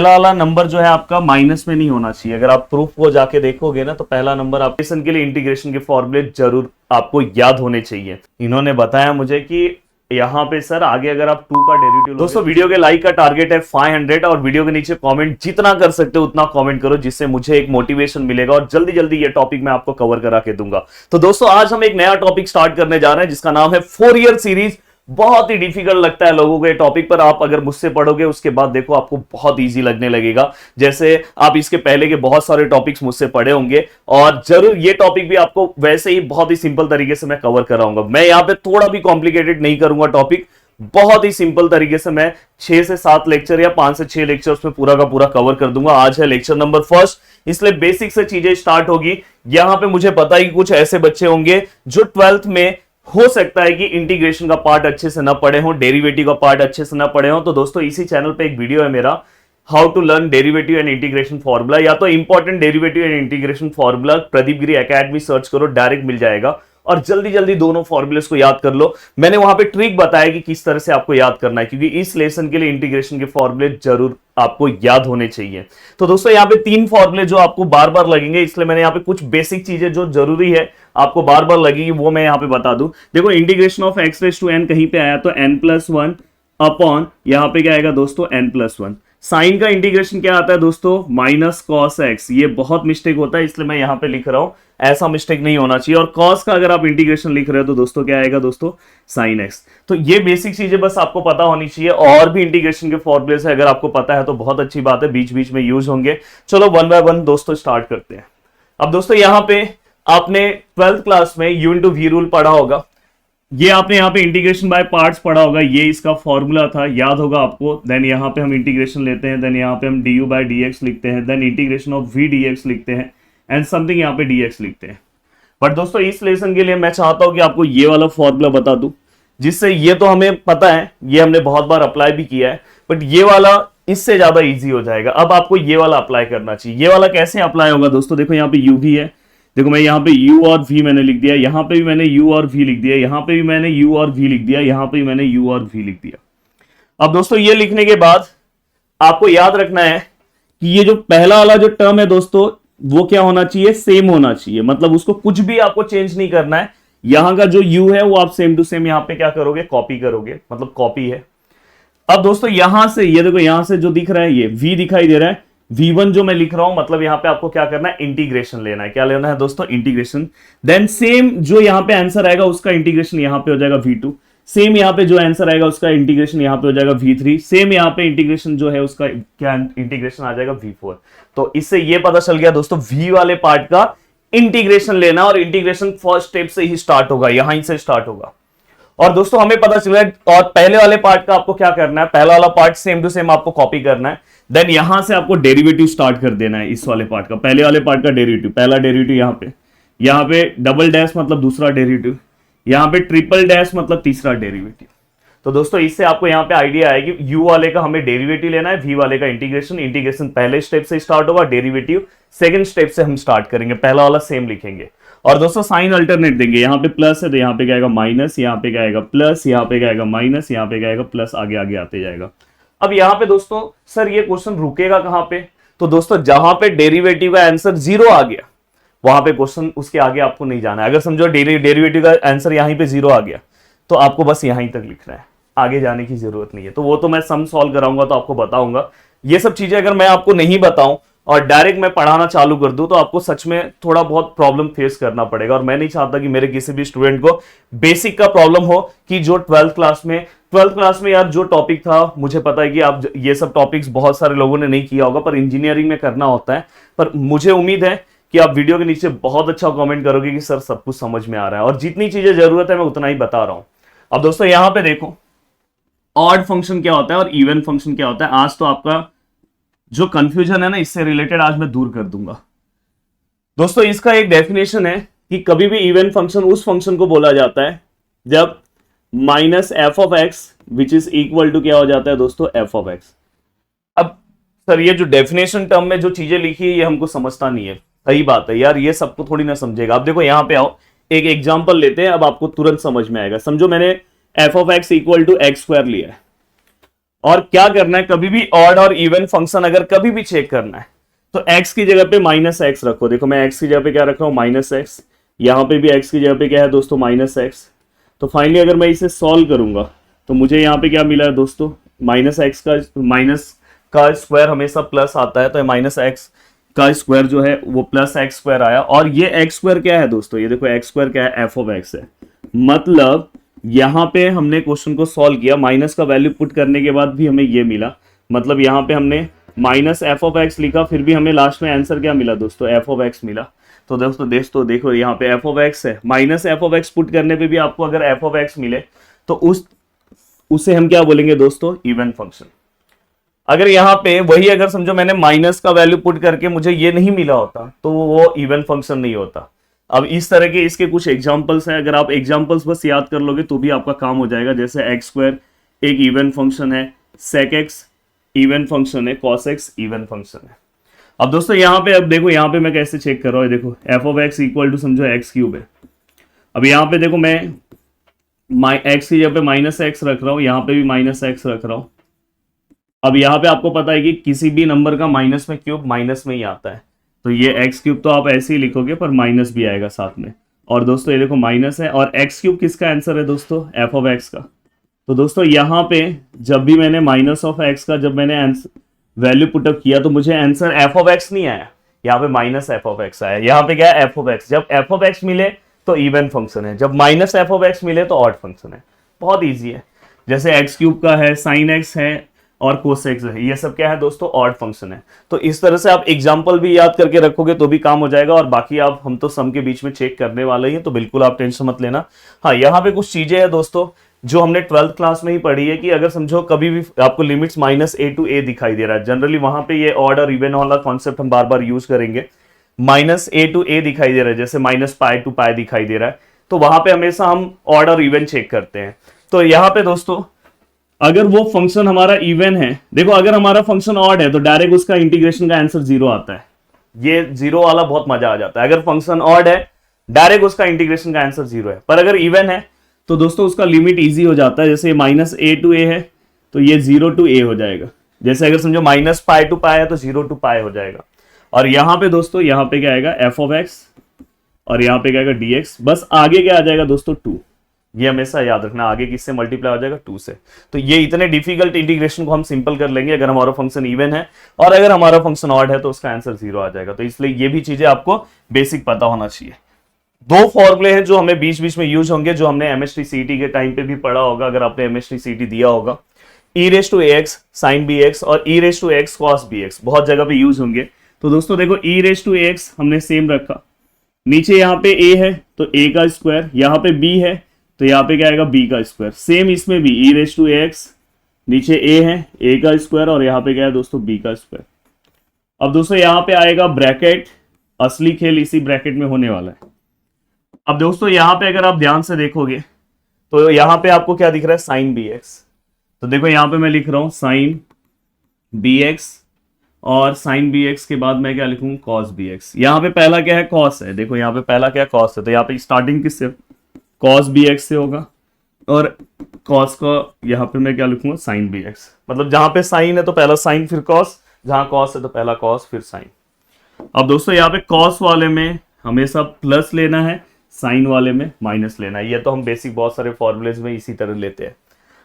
पहला वाला नंबर जो है आपका माइनस में नहीं होना चाहिए। अगर आप प्रूफ को जाके देखोगे ना तो पहला नंबर आप इंटीग्रेशन के लिए इंटीग्रेशन के फॉर्मूले जरूर आपको याद होने चाहिए। इन्होंने बताया मुझे कि यहाँ पे सर आगे अगर आप 2 का डेरिवेटिव दोस्तों वीडियो के लाइक का टारगेट है 500 और वीडियो के नीचे कमेंट जितना कर सकते हो उतना कमेंट करो, जिससे मुझे एक मोटिवेशन मिलेगा और जल्दी जल्दी ये टॉपिक मैं आपको कवर करा के दूंगा। तो दोस्तों आज हम एक नया टॉपिक स्टार्ट करने जा रहे हैं जिसका नाम है फोरियर सीरीज। बहुत ही डिफिकल्ट लगता है लोगों को ये टॉपिक, पर आप अगर मुझसे पढ़ोगे उसके बाद देखो आपको बहुत इजी लगने लगेगा। जैसे आप इसके पहले के बहुत सारे टॉपिक्स मुझसे पढ़े होंगे और जरूर ये टॉपिक भी आपको वैसे ही बहुत ही सिंपल तरीके से मैं कवर कराऊंगा। मैं यहाँ पे थोड़ा भी कॉम्प्लिकेटेड नहीं करूंगा टॉपिक, बहुत ही सिंपल तरीके से मैं 6 से 7 लेक्चर या 5 से 6 लेक्चर्स में पूरा का पूरा कवर कर दूंगा। आज है लेक्चर नंबर फर्स्ट, इसलिए बेसिक से चीजें स्टार्ट होगी। यहां पे मुझे पता है कि कुछ ऐसे बच्चे होंगे जो 12th में हो सकता है कि इंटीग्रेशन का पार्ट अच्छे से ना पढ़े हो, डेरिवेटिव का पार्ट अच्छे से ना पढ़े हो। तो दोस्तों इसी चैनल पे एक वीडियो है मेरा, how to learn derivative and integration formula, या तो important derivative and integration formula Pradeep Giri academy search करो, डायरेक्ट मिल जाएगा और जल्दी जल्दी दोनों फॉर्मूलेस को याद कर लो। मैंने वहां पे ट्रिक बताया कि किस तरह से आपको याद करना है, क्योंकि इस लेसन के लिए इंटीग्रेशन के फॉर्मूले जरूर आपको याद होने चाहिए। तो दोस्तों यहाँ पे 3 फॉर्मूले जो आपको बार बार लगेंगे, इसलिए मैंने यहाँ पे कुछ बेसिक चीजें जो जरूरी है आपको बार बार लगेगी वो मैं यहाँ पे बता दूं। देखो integration of x raise to n कहीं पे आया तो n+1 अपॉन यहाँ पे क्या आएगा दोस्तों n+1। साइन का इंटीग्रेशन क्या आता है दोस्तों, माइनस कॉस एक्स। ये बहुत मिस्टेक होता है इसलिए मैं यहाँ पे लिख रहा हूं, ऐसा मिस्टेक नहीं होना चाहिए। और कॉस का अगर आप इंटीग्रेशन लिख रहे हो तो दोस्तों क्या आएगा दोस्तों, साइन एक्स। तो ये बेसिक चीजें बस आपको पता होनी चाहिए। और भी इंटीग्रेशन के फॉर्मूले से अगर आपको पता है तो बहुत अच्छी बात है, बीच बीच में यूज होंगे। चलो 1 बाय 1 दोस्तों स्टार्ट करते हैं। अब दोस्तों यहाँ पे आपने 12th क्लास में U इंटू वी रूल पढ़ा होगा, ये आपने यहाँ पे इंटीग्रेशन बाय पार्ट्स पढ़ा होगा, ये इसका फॉर्मूला था, याद होगा आपको। देन यहाँ पे हम इंटीग्रेशन लेते हैं, देन यहाँ पे हम du बाय dx लिखते हैं, then integration of v dx लिखते हैं एंड समथिंग यहाँ पे dx लिखते हैं। बट दोस्तों इस लेसन के लिए मैं चाहता हूं कि आपको ये वाला फॉर्मूला बता दूं, जिससे ये तो हमें पता है, ये हमने बहुत बार अप्लाई भी किया है, बट ये वाला इससे ज्यादा इजी हो जाएगा। अब आपको ये वाला अप्लाई करना चाहिए। ये वाला कैसे अप्लाई होगा दोस्तों, देखो यहाँ पे u भी है, देखो मैं यहाँ पे u और v मैंने लिख दिया, यहाँ पे भी मैंने u और v लिख दिया, यहाँ पे भी मैंने u और v लिख दिया, यहाँ पे भी मैंने u और v लिख दिया। अब दोस्तों ये लिखने के बाद आपको याद रखना है कि ये जो पहला वाला जो टर्म है दोस्तों वो क्या होना चाहिए, सेम होना चाहिए। मतलब उसको कुछ भी आपको चेंज नहीं करना है। यहां का जो u है वो आप सेम टू सेम यहाँ पे क्या करोगे, कॉपी करोगे, मतलब कॉपी है। अब दोस्तों यहां से ये देखो, यहां से जो दिख रहा है ये v दिखाई दे रहा है, v1 जो मैं लिख रहा हूं, मतलब यहाँ पे आपको क्या करना है, इंटीग्रेशन लेना है। क्या लेना है दोस्तों, इंटीग्रेशन। देन सेम जो यहाँ पे आंसर आएगा उसका इंटीग्रेशन यहाँ पे हो जाएगा v2। सेम यहाँ पे जो आंसर आएगा उसका इंटीग्रेशन यहाँ पे हो जाएगा v3। सेम यहाँ पे इंटीग्रेशन जो है उसका क्या इंटीग्रेशन आ जाएगा v4। तो इससे ये पता चल गया दोस्तों v वाले पार्ट का इंटीग्रेशन लेना, और इंटीग्रेशन फर्स्ट स्टेप से ही स्टार्ट होगा, यहां से स्टार्ट होगा। और दोस्तों हमें पता चल गया, और पहले वाले पार्ट का आपको क्या करना है, पहला वाला पार्ट सेम टू सेम आपको कॉपी करना है। देन यहां से आपको डेरिवेटिव स्टार्ट कर देना है इस वाले पार्ट का, पहले वाले पार्ट का डेरिवेटिव, पहला डेरिवेटिव यहाँ पे डबल डैश मतलब दूसरा डेरिवेटिव, यहाँ पे ट्रिपल डैश मतलब तीसरा डेरिवेटिव। तो दोस्तों इससे आपको यहाँ पे आइडिया आएगी, u वाले का हमें डेरिवेटिव लेना है, v वाले का इंटीग्रेशन। इंटीग्रेशन पहले स्टेप से स्टार्ट होगा, डेरिवेटिव सेकंड स्टेप से हम स्टार्ट करेंगे, पहला वाला सेम लिखेंगे। और दोस्तों साइन अल्टरनेट देंगे, यहाँ पे प्लस है तो यहाँ पे क्या आएगा माइनस, यहाँ पे क्या आएगा प्लस, यहाँ पे क्या आएगा माइनस, यहाँ पे क्या आएगा प्लस, आगे आगे आते जाएगा। अब यहाँ पे दोस्तों सर ये क्वेश्चन रुकेगा कहाँ पे, तो दोस्तों जहां पे डेरिवेटिव का आंसर 0 आ गया वहां पे क्वेश्चन, उसके आगे आपको नहीं जाना है। अगर समझो डेरिवेटिव का आंसर यहीं पे 0 आ गया तो आपको बस यहीं तक लिखना है, आगे जाने की जरूरत नहीं है। तो वो तो मैं सम सॉल्व कराऊंगा तो आपको बताऊंगा। ये सब चीजें अगर मैं आपको नहीं बताऊं और डायरेक्ट मैं पढ़ाना चालू कर दूं तो आपको सच में थोड़ा बहुत प्रॉब्लम फेस करना पड़ेगा। और मैं नहीं चाहता कि मेरे किसी भी स्टूडेंट को बेसिक का प्रॉब्लम हो, कि जो 12th क्लास में यार जो टॉपिक था, मुझे पता है कि आप ये सब टॉपिक्स बहुत सारे लोगों ने नहीं किया होगा, पर इंजीनियरिंग में करना होता है। पर मुझे उम्मीद है कि आप वीडियो के नीचे बहुत अच्छा कमेंट करोगे कि सर सब कुछ समझ में आ रहा है, और जितनी चीजें जरूरत है मैं उतना ही बता रहा हूं। अब दोस्तों यहां पे देखो ऑड फंक्शन क्या होता है और इवन फंक्शन क्या होता है। आज तो आपका जो कंफ्यूजन है ना, इससे रिलेटेड आज मैं दूर कर दूंगा। दोस्तों इसका एक डेफिनेशन है कि कभी भी इवन फंक्शन उस फंक्शन को बोला जाता है जब minus F of X which is equal to क्या हो जाता है दोस्तों, एफ ऑफ एक्स। अब सर ये जो डेफिनेशन टर्म में जो चीजें लिखी है ये हमको समझता नहीं है। सही बात है यार, ये सबको थोड़ी ना समझेगा। अब देखो यहाँ पे आओ, एक एग्जांपल लेते हैं, अब आपको तुरंत समझ में आएगा। समझो मैंने F of X equal to X square लिया है, और क्या करना है, कभी भी ऑड और इवन फंक्शन अगर कभी भी चेक करना है तो x की जगह पे माइनस एक्स रखो। देखो मैं x की जगह पे क्या रख रहा हूं, माइनस एक्स, यहां पे भी x की जगह पे क्या है दोस्तों, माइनस एक्स। तो फाइनली अगर मैं इसे सॉल्व करूंगा तो मुझे यहाँ पे क्या मिला है दोस्तों, माइनस का स्क्वायर हमेशा प्लस आता है, तो माइनस एक्स का स्क्वायर जो है वो प्लस एक्स स्क्वायर आया। और ये एक्स स्क्वायर क्या है दोस्तों, ये देखो एक्स स्क्वायर क्या है, एफ ऑफ एक्स है। मतलब यहाँ पे हमने क्वेश्चन को सॉल्व किया, माइनस का वैल्यू पुट करने के बाद भी हमें ये मिला। मतलब यहाँ पे हमने माइनस एफ ऑफ एक्स लिखा, फिर भी हमें लास्ट में आंसर क्या मिला दोस्तों, एफ ऑफ एक्स मिला। तो दोस्तों देखो यहाँ पे एफ ऑफ एक्स है, minus F of x put करने पे भी आपको अगर एफ ऑफ एक्स मिले तो उसे हम क्या बोलेंगे दोस्तों, इवन फंक्शन। अगर यहाँ पे वही अगर समझो मैंने माइनस का वैल्यू पुट करके मुझे ये नहीं मिला होता तो वो इवन फंक्शन नहीं होता। अब इस तरह के इसके कुछ एग्जांपल्स हैं, अगर आप एग्जांपल्स बस याद कर लोगे तो भी आपका काम हो जाएगा। जैसे एक्स स्क्वायर एक इवन फंक्शन है, सेक एक्स इवन फंक्शन है, कॉस एक्स इवन फंक्शन है। अब दोस्तों यहाँ पे अब देखो, यहाँ पे मैं कैसे चेक कर रहा हूँ, देखो F of X equal to समझो एक्स क्यूब है। अब यहाँ पे देखो मैं एक्स की जगह पे माइनस एक्स रख रहा हूँ, यहाँ पे भी माइनस एक्स रख रहा हूँ। अब यहाँ पे आपको पता है कि किसी भी नंबर का माइनस में क्यूब माइनस में ही आता है, तो ये एक्स क्यूब तो आप ऐसे ही लिखोगे पर माइनस भी आएगा साथ में। और दोस्तों ये देखो माइनस है, और एक्स क्यूब किसका आंसर है दोस्तों, एफ ऑफ एक्स का। तो दोस्तों यहाँ पे जब भी मैंने माइनस ऑफ एक्स का जब मैंने वैल्यू पुटअप किया तो मुझे आंसर एफ ऑफ एक्स नहीं आया, यहाँ पे माइनस एफ ऑफ एक्स आया। यहाँ पे क्या है, एफ ऑफ एक्स। जब एफ ऑफ एक्स मिले तो इवन फंक्शन है, जब माइनस एफ ऑफ एक्स मिले तो ऑड फंक्शन है। बहुत ईजी है। जैसे एक्स क्यूब का है, साइन एक्स है और कोसेक्स है, ये सब क्या है दोस्तों, ऑड फंक्शन है। तो इस तरह से आप एग्जांपल भी याद करके रखोगे तो भी काम हो जाएगा। और बाकी आप हम तो सम के बीच में चेक करने वाले ही हैं, तो बिल्कुल आप टेंशन मत लेना। हाँ, यहाँ पे कुछ चीजें हैं दोस्तों जो हमने 12th क्लास में ही पढ़ी है कि अगर समझो कभी भी आपको लिमिट्स माइनस ए टू ए दिखाई दे रहा है, जनरली वहां पे ये ऑड और इवन वाला कॉन्सेप्ट हम बार बार यूज करेंगे। माइनस ए टू ए दिखाई दे रहा है, जैसे माइनस पाई टू पाई दिखाई दे रहा है, तो वहां पे हमेशा हम ऑड और इवन चेक करते हैं। तो यहाँ पे दोस्तों अगर वो फंक्शन हमारा इवन है, देखो अगर हमारा फंक्शन ऑड है तो डायरेक्ट उसका इंटीग्रेशन का आंसर 0 आता है। ये 0 वाला बहुत मजा आ जाता है। अगर फंक्शन ऑड है डायरेक्ट उसका इंटीग्रेशन का आंसर 0 है, पर अगर इवन है तो दोस्तों उसका लिमिट इजी हो जाता है। जैसे माइनस ए टू ए है तो ये 0 टू ए हो जाएगा। जैसे अगर समझो माइनस पाई टू पाई है तो 0 टू पाई हो जाएगा। और यहाँ पे दोस्तों यहाँ पे क्या आएगा, एफ ऑफ एक्स, और यहाँ पे क्या आएगा डी एक्स। बस आगे क्या आ जाएगा दोस्तों 2। ये हमेशा याद रखना, आगे किससे मल्टीप्लाई हो जाएगा, 2 से। तो ये इतने डिफिकल्ट इंटीग्रेशन को हम सिंपल कर लेंगे अगर हमारा फंक्शन इवन है, और अगर हमारा फंक्शन ऑड है तो उसका आंसर 0 आ जाएगा। तो इसलिए ये भी चीजें आपको बेसिक पता होना चाहिए। 2 फॉर्मूले हैं जो हमें बीच बीच में यूज होंगे, जो हमने एमएसटी सीटी के टाइम पे भी पढ़ा होगा अगर आपने एमएसटी सीटी दिया होगा। E raise to X sine B X और E raise to X cos B X बहुत जगह पे यूज होंगे। तो दोस्तों देखो ई रेस टू एक्स हमने सेम रखा, नीचे यहाँ पे a है तो a का स्क्वायर, यहाँ पे b है तो यहाँ पे क्या आएगा b का स्क्वायर। सेम इसमें भी e रेस टू एक्स, नीचे a है a का स्क्वायर और यहाँ पे क्या है दोस्तों b का स्क्वायर। अब दोस्तों यहाँ पे आएगा ब्रैकेट, असली खेल इसी ब्रैकेट में होने वाला है। अब दोस्तों यहाँ पे अगर आप ध्यान से देखोगे तो यहाँ पे आपको क्या दिख रहा है, साइन बी एक्स। तो देखो यहाँ पे मैं लिख रहा हूं साइन बी एक्स, और साइन बी एक्स के बाद मैं क्या लिखूंगा, कॉस बी एक्स। यहाँ पे पहला क्या है, कॉस है। देखो यहाँ पे पहला क्या है, कॉस है, तो यहाँ पे स्टार्टिंग किससे, कॉस बी एक्स से होगा, और कॉस का यहाँ पे मैं क्या लिखूंगा, साइन बी एक्स। मतलब जहां पे साइन है तो पहला साइन फिर कॉस, जहां कॉस है तो पहला कॉस फिर साइन। अब दोस्तों यहाँ पे कॉस वाले में हमेशा प्लस लेना है, साइन वाले में माइनस लेना है। ये तो हम बेसिक बहुत सारे फॉर्मूलेज में इसी तरह लेते हैं।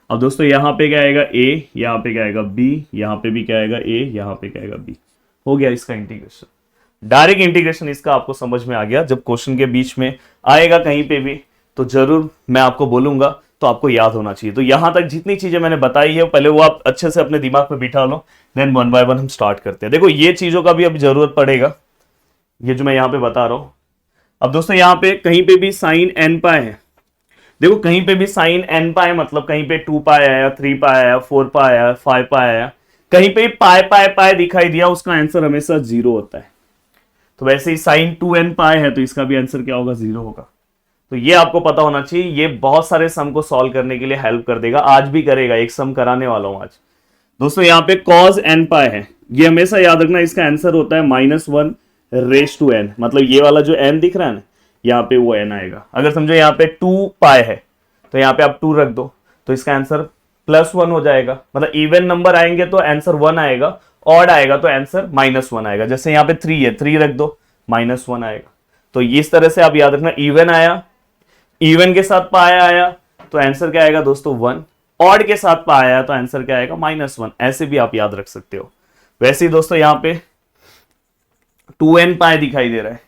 अब दोस्तों यहाँ पे क्या आएगा a, यहाँ पे क्या आएगा b, यहाँ पे भी क्या आएगा a, यहाँ पे क्या आएगा b। हो गया इसका इंटीग्रेशन। डायरेक्ट इंटीग्रेशन इसका आपको समझ में आ गया। जब क्वेश्चन के बीच में आएगा कहीं पे भी तो जरूर मैं आपको बोलूंगा, तो आपको याद होना चाहिए। तो यहां तक जितनी चीजें मैंने बताई है पहले वो आप अच्छे से अपने दिमाग में बिठा लो, देन 1 बाय 1 हम स्टार्ट करते हैं। देखो ये चीजों का भी अभी जरूरत पड़ेगा, ये जो मैं यहाँ पे बता रहा हूं। अब दोस्तों यहाँ पे कहीं पे भी साइन एन पाए है, देखो कहीं पे भी साइन एन पाए मतलब कहीं पे 2 पाए आया, 3 पाए आया, 4 पाए आया, 5 पाए आया, कहीं पे पाए पाए पाए दिखाई दिया, उसका आंसर हमेशा 0 होता है। तो वैसे ही साइन 2n पाए है तो इसका भी आंसर क्या होगा, 0 होगा। तो ये आपको पता होना चाहिए। ये बहुत सारे सम को सॉल्व करने के लिए हेल्प कर देगा, आज भी करेगा। एक सम कराने वाला हूं आज। दोस्तों यहाँ पे cos n पाए है, ये हमेशा याद रखना, इसका आंसर होता है -1 रेस टू n। मतलब ये वाला जो n दिख रहा है ना, यहाँ पे वो n आएगा। अगर समझो यहाँ पे 2 पाए है तो यहाँ पे आप 2 रख दो, तो इसका आंसर +1 हो जाएगा, मतलब इवन नंबर आएंगे तो आंसर 1 आएगा, ऑड आएगा तो आंसर -1 आएगा। जैसे यहाँ पे 3 है, 3 रख दो, -1 आएगा। तो इस तरह से आप याद रखना, इवन आया, इवन के साथ पाया आया तो आंसर क्या आएगा दोस्तों 1, ऑड के साथ पाया आया तो आंसर क्या आएगा -1। ऐसे भी आप याद रख सकते हो। वैसे ही दोस्तों यहाँ पे 2n पाए दिखाई दे रहा है,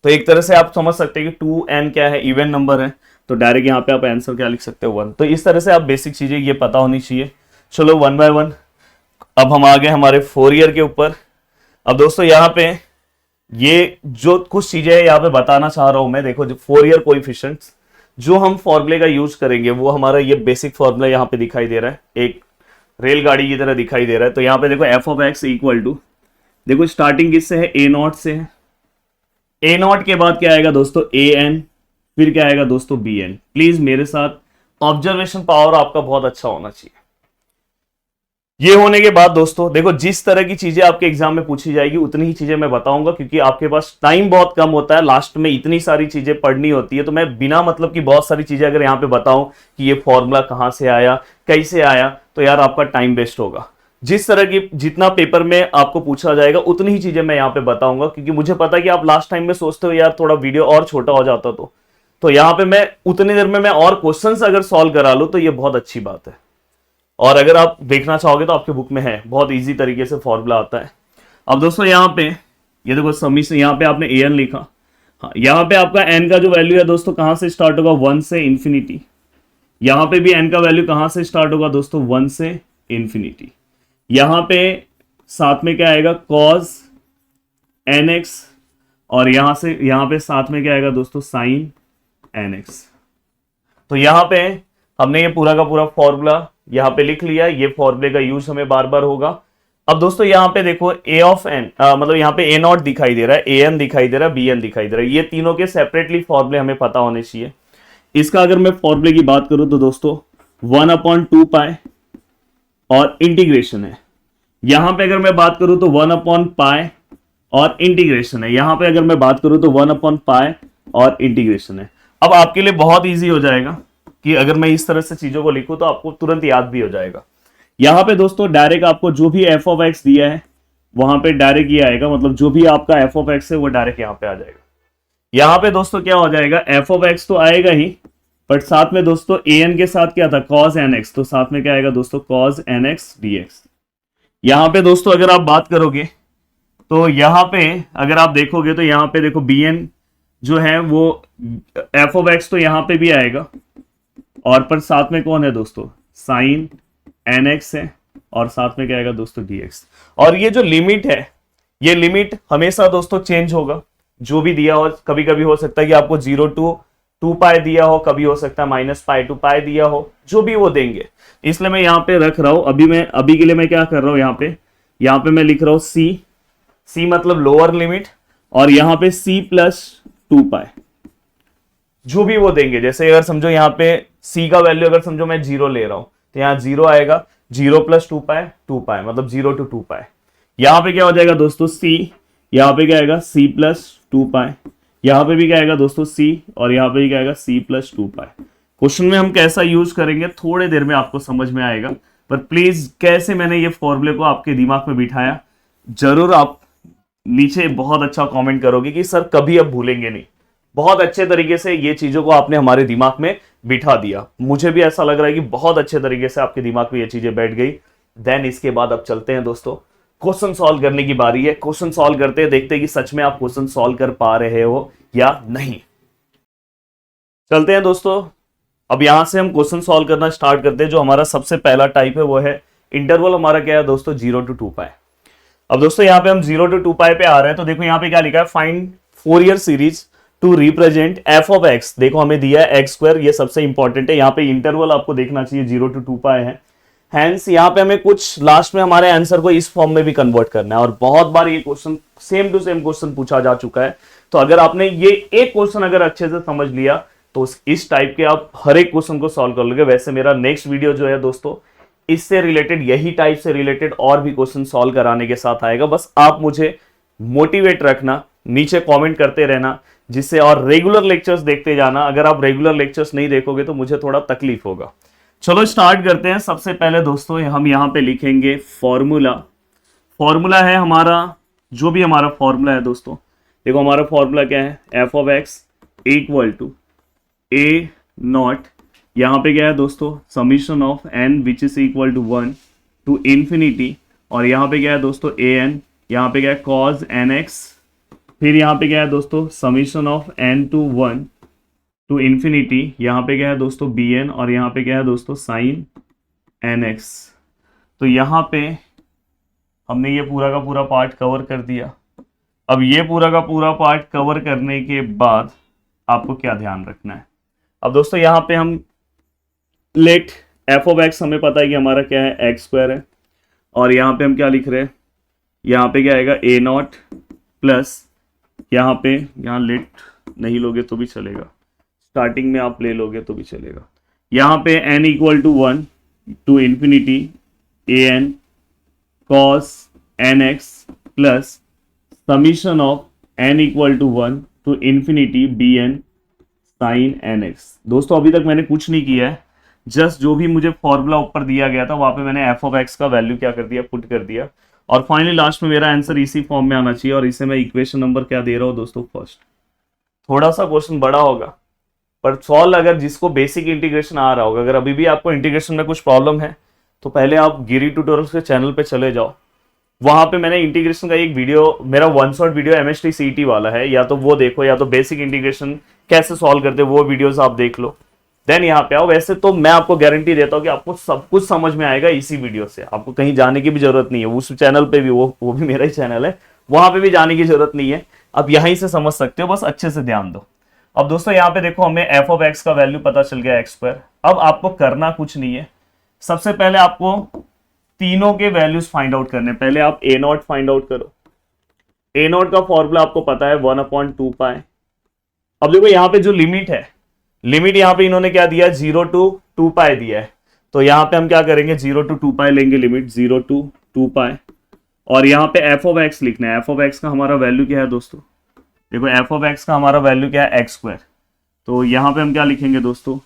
तो एक तरह से आप समझ सकते हैं कि 2n क्या है, इवन नंबर है, तो डायरेक्ट यहाँ पे आप आंसर क्या लिख सकते हो 1। तो इस तरह से आप बेसिक चीजें ये पता होनी चाहिए। चलो 1 बाय 1 अब हम आ गए हमारे फोरियर के ऊपर। अब दोस्तों यहाँ पे ये जो कुछ चीजें यहाँ पे बताना चाह रहा हूं मैं, देखो जो फोरियर कोएफिशिएंट्स जो हम फॉर्मूले का यूज करेंगे वो हमारा ये बेसिक फॉर्मूला यहाँ पे दिखाई दे रहा है, एक रेलगाड़ी की तरह दिखाई दे रहा है। तो यहाँ पे देखो f(x) इक्वल टू, देखो स्टार्टिंग किससे है, a0 से है, a0 के बाद क्या आएगा दोस्तों an, फिर क्या आएगा दोस्तों bn। प्लीज मेरे साथ ऑब्जर्वेशन पावर आपका बहुत अच्छा होना चाहिए। ये होने के बाद दोस्तों देखो जिस तरह की चीजें आपके एग्जाम में पूछी जाएगी उतनी ही चीजें मैं बताऊंगा, क्योंकि आपके पास टाइम बहुत कम होता है, लास्ट में इतनी सारी चीजें पढ़नी होती है। तो मैं बिना मतलब की बहुत सारी चीजें अगर यहाँ पे बताऊं कि ये फॉर्मूला कहां से आया, कैसे आया, तो यार आपका टाइम वेस्ट होगा। जिस तरह की जितना पेपर में आपको पूछा जाएगा उतनी ही चीजें मैं यहाँ पे बताऊंगा, क्योंकि मुझे पता है कि आप लास्ट टाइम में सोचते हो यार थोड़ा वीडियो और छोटा हो जाता तो यहाँ पे मैं उतनी देर में मैं और क्वेश्चंस अगर सॉल्व करा लूं तो ये बहुत अच्छी बात है। और अगर आप देखना चाहोगे तो आपके बुक में है, बहुत इजी तरीके से फॉर्मूला आता है। अब दोस्तों यहाँ पे ये देखो समीशन, यहाँ पे आपने an लिखा, हाँ यहाँ पे आपका n का जो वैल्यू है दोस्तों कहां से स्टार्ट होगा, 1 से इंफिनिटी। यहाँ पे भी n का वैल्यू कहां से स्टार्ट होगा दोस्तों, 1 से इंफिनिटी। यहाँ पे साथ में क्या आएगा cos nx, और यहाँ पे साथ में क्या आएगा दोस्तों sin nx। तो यहाँ पे हमने ये पूरा का पूरा फॉर्मूला यहाँ पे लिख लिया, ये फॉर्मूले का यूज हमें बार बार होगा। अब दोस्तों यहाँ पे देखो a ऑफ n, मतलब यहाँ पे a0 दिखाई दे रहा है, an दिखाई दे रहा है, bn दिखाई दे रहा है, ये तीनों के सेपरेटली फॉर्मूले हमें पता होने चाहिए। इसका अगर मैं फॉर्मूले की बात करूं तो दोस्तों 1/2 पाई और इंटीग्रेशन है। यहां पे अगर मैं बात करूं तो 1/π और इंटीग्रेशन है। यहां पे अगर मैं बात करूं तो 1/π और इंटीग्रेशन है। अब आपके लिए बहुत ईजी हो जाएगा कि अगर मैं इस तरह से चीजों को लिखूं तो आपको तुरंत याद भी हो जाएगा। यहां पे दोस्तों डायरेक्ट आपको जो भी f(x) दिया है वहां पे डायरेक्ट ये आएगा, मतलब जो भी आपका f(x) है वो डायरेक्ट यहां पे आ जाएगा। यहां पे दोस्तों क्या हो जाएगा, f(x) तो आएगा ही, बट साथ में दोस्तों an के साथ क्या था, cos nx, तो साथ में क्या आएगा दोस्तों cos nx dx। यहां पे दोस्तों अगर आप बात करोगे तो यहां पे अगर आप देखोगे तो यहां पे देखो bn जो है वो f(x) तो यहां पे भी आएगा, और पर साथ में कौन है दोस्तों, sin nx है, और साथ में क्या आएगा दोस्तों dx। और ये जो लिमिट है, ये लिमिट हमेशा दोस्तों चेंज होगा, जो भी दिया हो। कभी कभी हो सकता है कि आपको 0 to 2π दिया हो, कभी हो सकता है -π to π दिया हो, जो भी वो देंगे। इसलिए मैं यहाँ पे रख रहा हूं, अभी के लिए मैं क्या कर रहा हूं, यहाँ पे मैं लिख रहा हूं c मतलब लोअर लिमिट, और यहाँ पे c+2π, जो भी वो देंगे। जैसे अगर समझो यहाँ पे c का वैल्यू अगर समझो मैं 0 ले रहा हूं तो यहाँ 0 आएगा, 0 + 2π 2π, मतलब 0 to 2π। यहाँ पे क्या हो जाएगा दोस्तों c, यहाँ पे क्या आएगा c+2π, यहाँ पे भी क्या आएगा दोस्तों c, और यहाँ पे भी क्या आएगा c+2π। क्वेश्चन में हम कैसा यूज करेंगे थोड़ी देर में आपको समझ में आएगा, पर प्लीज कैसे मैंने ये फॉर्मूले को आपके दिमाग में बिठाया, जरूर आप नीचे बहुत अच्छा कमेंट करोगे कि सर कभी अब भूलेंगे नहीं। बहुत अच्छे तरीके से ये चीजों को आपने हमारे दिमाग में बिठा दिया। मुझे भी ऐसा लग रहा है कि बहुत अच्छे तरीके से आपके दिमाग में ये चीजें बैठ गई। देन इसके बाद अब चलते हैं दोस्तों, क्वेश्चन सॉल्व करने की बारी है। क्वेश्चन सॉल्व करते हैं, देखते हैं कि सच में आप क्वेश्चन सॉल्व कर पा रहे हो या नहीं। चलते हैं दोस्तों, अब यहां से हम क्वेश्चन सॉल्व करना स्टार्ट करते हैं। जो हमारा सबसे पहला टाइप है वो है इंटरवल, हमारा क्या है दोस्तों 0 to 2π। अब दोस्तों यहाँ पे हम 0 to 2π पे आ रहे हैं, तो देखो यहाँ पे क्या लिखा है, find Fourier series to represent f(x)। देखो हमें दिया है x², ये सबसे इंपॉर्टेंट है। यहाँ पे इंटरवल आपको देखना चाहिए 0 to 2π है। हैंस यहाँ पे हमें कुछ लास्ट में हमारे आंसर को इस फॉर्म में भी कन्वर्ट करना है, और बहुत बार ये question same to same question पूछा जा चुका है। तो अगर आपने ये एक क्वेश्चन अगर अच्छे से समझ लिया तो इस टाइप के आप हर एक क्वेश्चन को सॉल्व कर लोगे। वैसे मेरा नेक्स्ट वीडियो जो है दोस्तों इससे रिलेटेड, यही टाइप से रिलेटेड और भी क्वेश्चन सॉल्व कराने के साथ आएगा। बस आप मुझे मोटिवेट रखना, नीचे कमेंट करते रहना, जिससे और रेगुलर लेक्चर्स देखते जाना। अगर आप रेगुलर लेक्चर्स नहीं देखोगे तो मुझे थोड़ा तकलीफ होगा। चलो स्टार्ट करते हैं। सबसे पहले दोस्तों हम यहाँ पे लिखेंगे फॉर्मूला। फॉर्मूला है हमारा, जो भी हमारा फॉर्मूला है दोस्तों, देखो हमारा फॉर्मूला क्या है, F of X equal to A naught, यहाँ पे क्या है दोस्तों, summation of N which is equal to 1 to infinity, और यहाँ पे क्या है दोस्तों ए एन, यहाँ पे क्या है कॉज एन एक्स, फिर यहाँ पे क्या है दोस्तों summation of N to 1 to infinity, यहाँ पे क्या है दोस्तों बी एन, और यहाँ पे क्या है दोस्तों साइन एन एक्स। तो यहाँ पे हमने ये पूरा का पूरा पार्ट कवर कर दिया। अब ये पूरा का पूरा पार्ट कवर करने के बाद आपको क्या ध्यान रखना है, अब दोस्तों यहाँ पे हम लेट एफ ऑफ एक्स, हमें पता है कि हमारा क्या है एक्स स्क्वायर है, और यहाँ पे हम क्या लिख रहे हैं, यहाँ पे क्या आएगा ए नॉट प्लस, यहाँ पे यहाँ लेट नहीं लोगे तो भी चलेगा, स्टार्टिंग में आप ले लोगे तो भी चलेगा, यहाँ पे N equal to 1 to infinity A N cos N X plus summation of N equal to 1 to infinity B N sine N X. दोस्तों अभी तक मैंने कुछ नहीं किया है, जस्ट जो भी मुझे फॉर्मूला ऊपर दिया गया था वहां पे मैंने एफ ऑफ एक्स का वैल्यू क्या कर दिया, पुट कर दिया, और फाइनली लास्ट में मेरा आंसर इसी फॉर्म में आना चाहिए। और इसे मैं इक्वेशन नंबर क्या दे रहा हूँ दोस्तों, फर्स्ट। थोड़ा सा क्वेश्चन बड़ा होगा पर सॉल्व अगर जिसको बेसिक इंटीग्रेशन आ रहा होगा, अगर अभी भी आपको इंटीग्रेशन में कुछ प्रॉब्लम है तो पहले आप गिरी ट्यूटोरियल्स के चैनल पे चले जाओ, वहां पे मैंने इंटीग्रेशन का एक वीडियो, मेरा one shot video MST CET वाला है, या तो वो देखो या तो बेसिक इंटीग्रेशन कैसे सॉल्व करते वो वीडियोस आप देख लो, देन यहाँ पे आओ। वैसे तो मैं आपको गारंटी देता हूँ कि आपको सब कुछ समझ में आएगा इसी वीडियो से, आपको कहीं जाने की भी जरूरत नहीं है। उस चैनल पे भी, वो भी मेरा ही चैनल है, वहां पे भी जाने की जरूरत नहीं है, आप यहीं से समझ सकते हो, बस अच्छे से ध्यान दो। अब दोस्तों यहाँ पे देखो हमें एफ ऑफ एक्स का वैल्यू पता चल गया एक्स स्क्वायर। अब आपको करना कुछ नहीं है, सबसे पहले आपको तीनों के वैल्यूज फाइंड आउट करने। पहले आप ए नॉट फाइंड आउट करो। ए नॉट का फॉर्मूला आपको पता है 1/2 पाई। अब देखो यहाँ पे जो लिमिट है, लिमिट यहाँ पे इन्होंने क्या दिया, 0 to 2 पाई दिया है, तो यहाँ पे हम क्या करेंगे 0 to 2 पाई लेंगे, लिमिट 0 to 2 पाई, और यहाँ पे एफ ऑफ एक्स लिखना है। एफ ऑफ एक्स का हमारा वैल्यू क्या है दोस्तों, देखो एफ ऑफ एक्स का हमारा वैल्यू क्या है एक्स स्क्वायर, तो यहाँ पे हम क्या लिखेंगे दोस्तों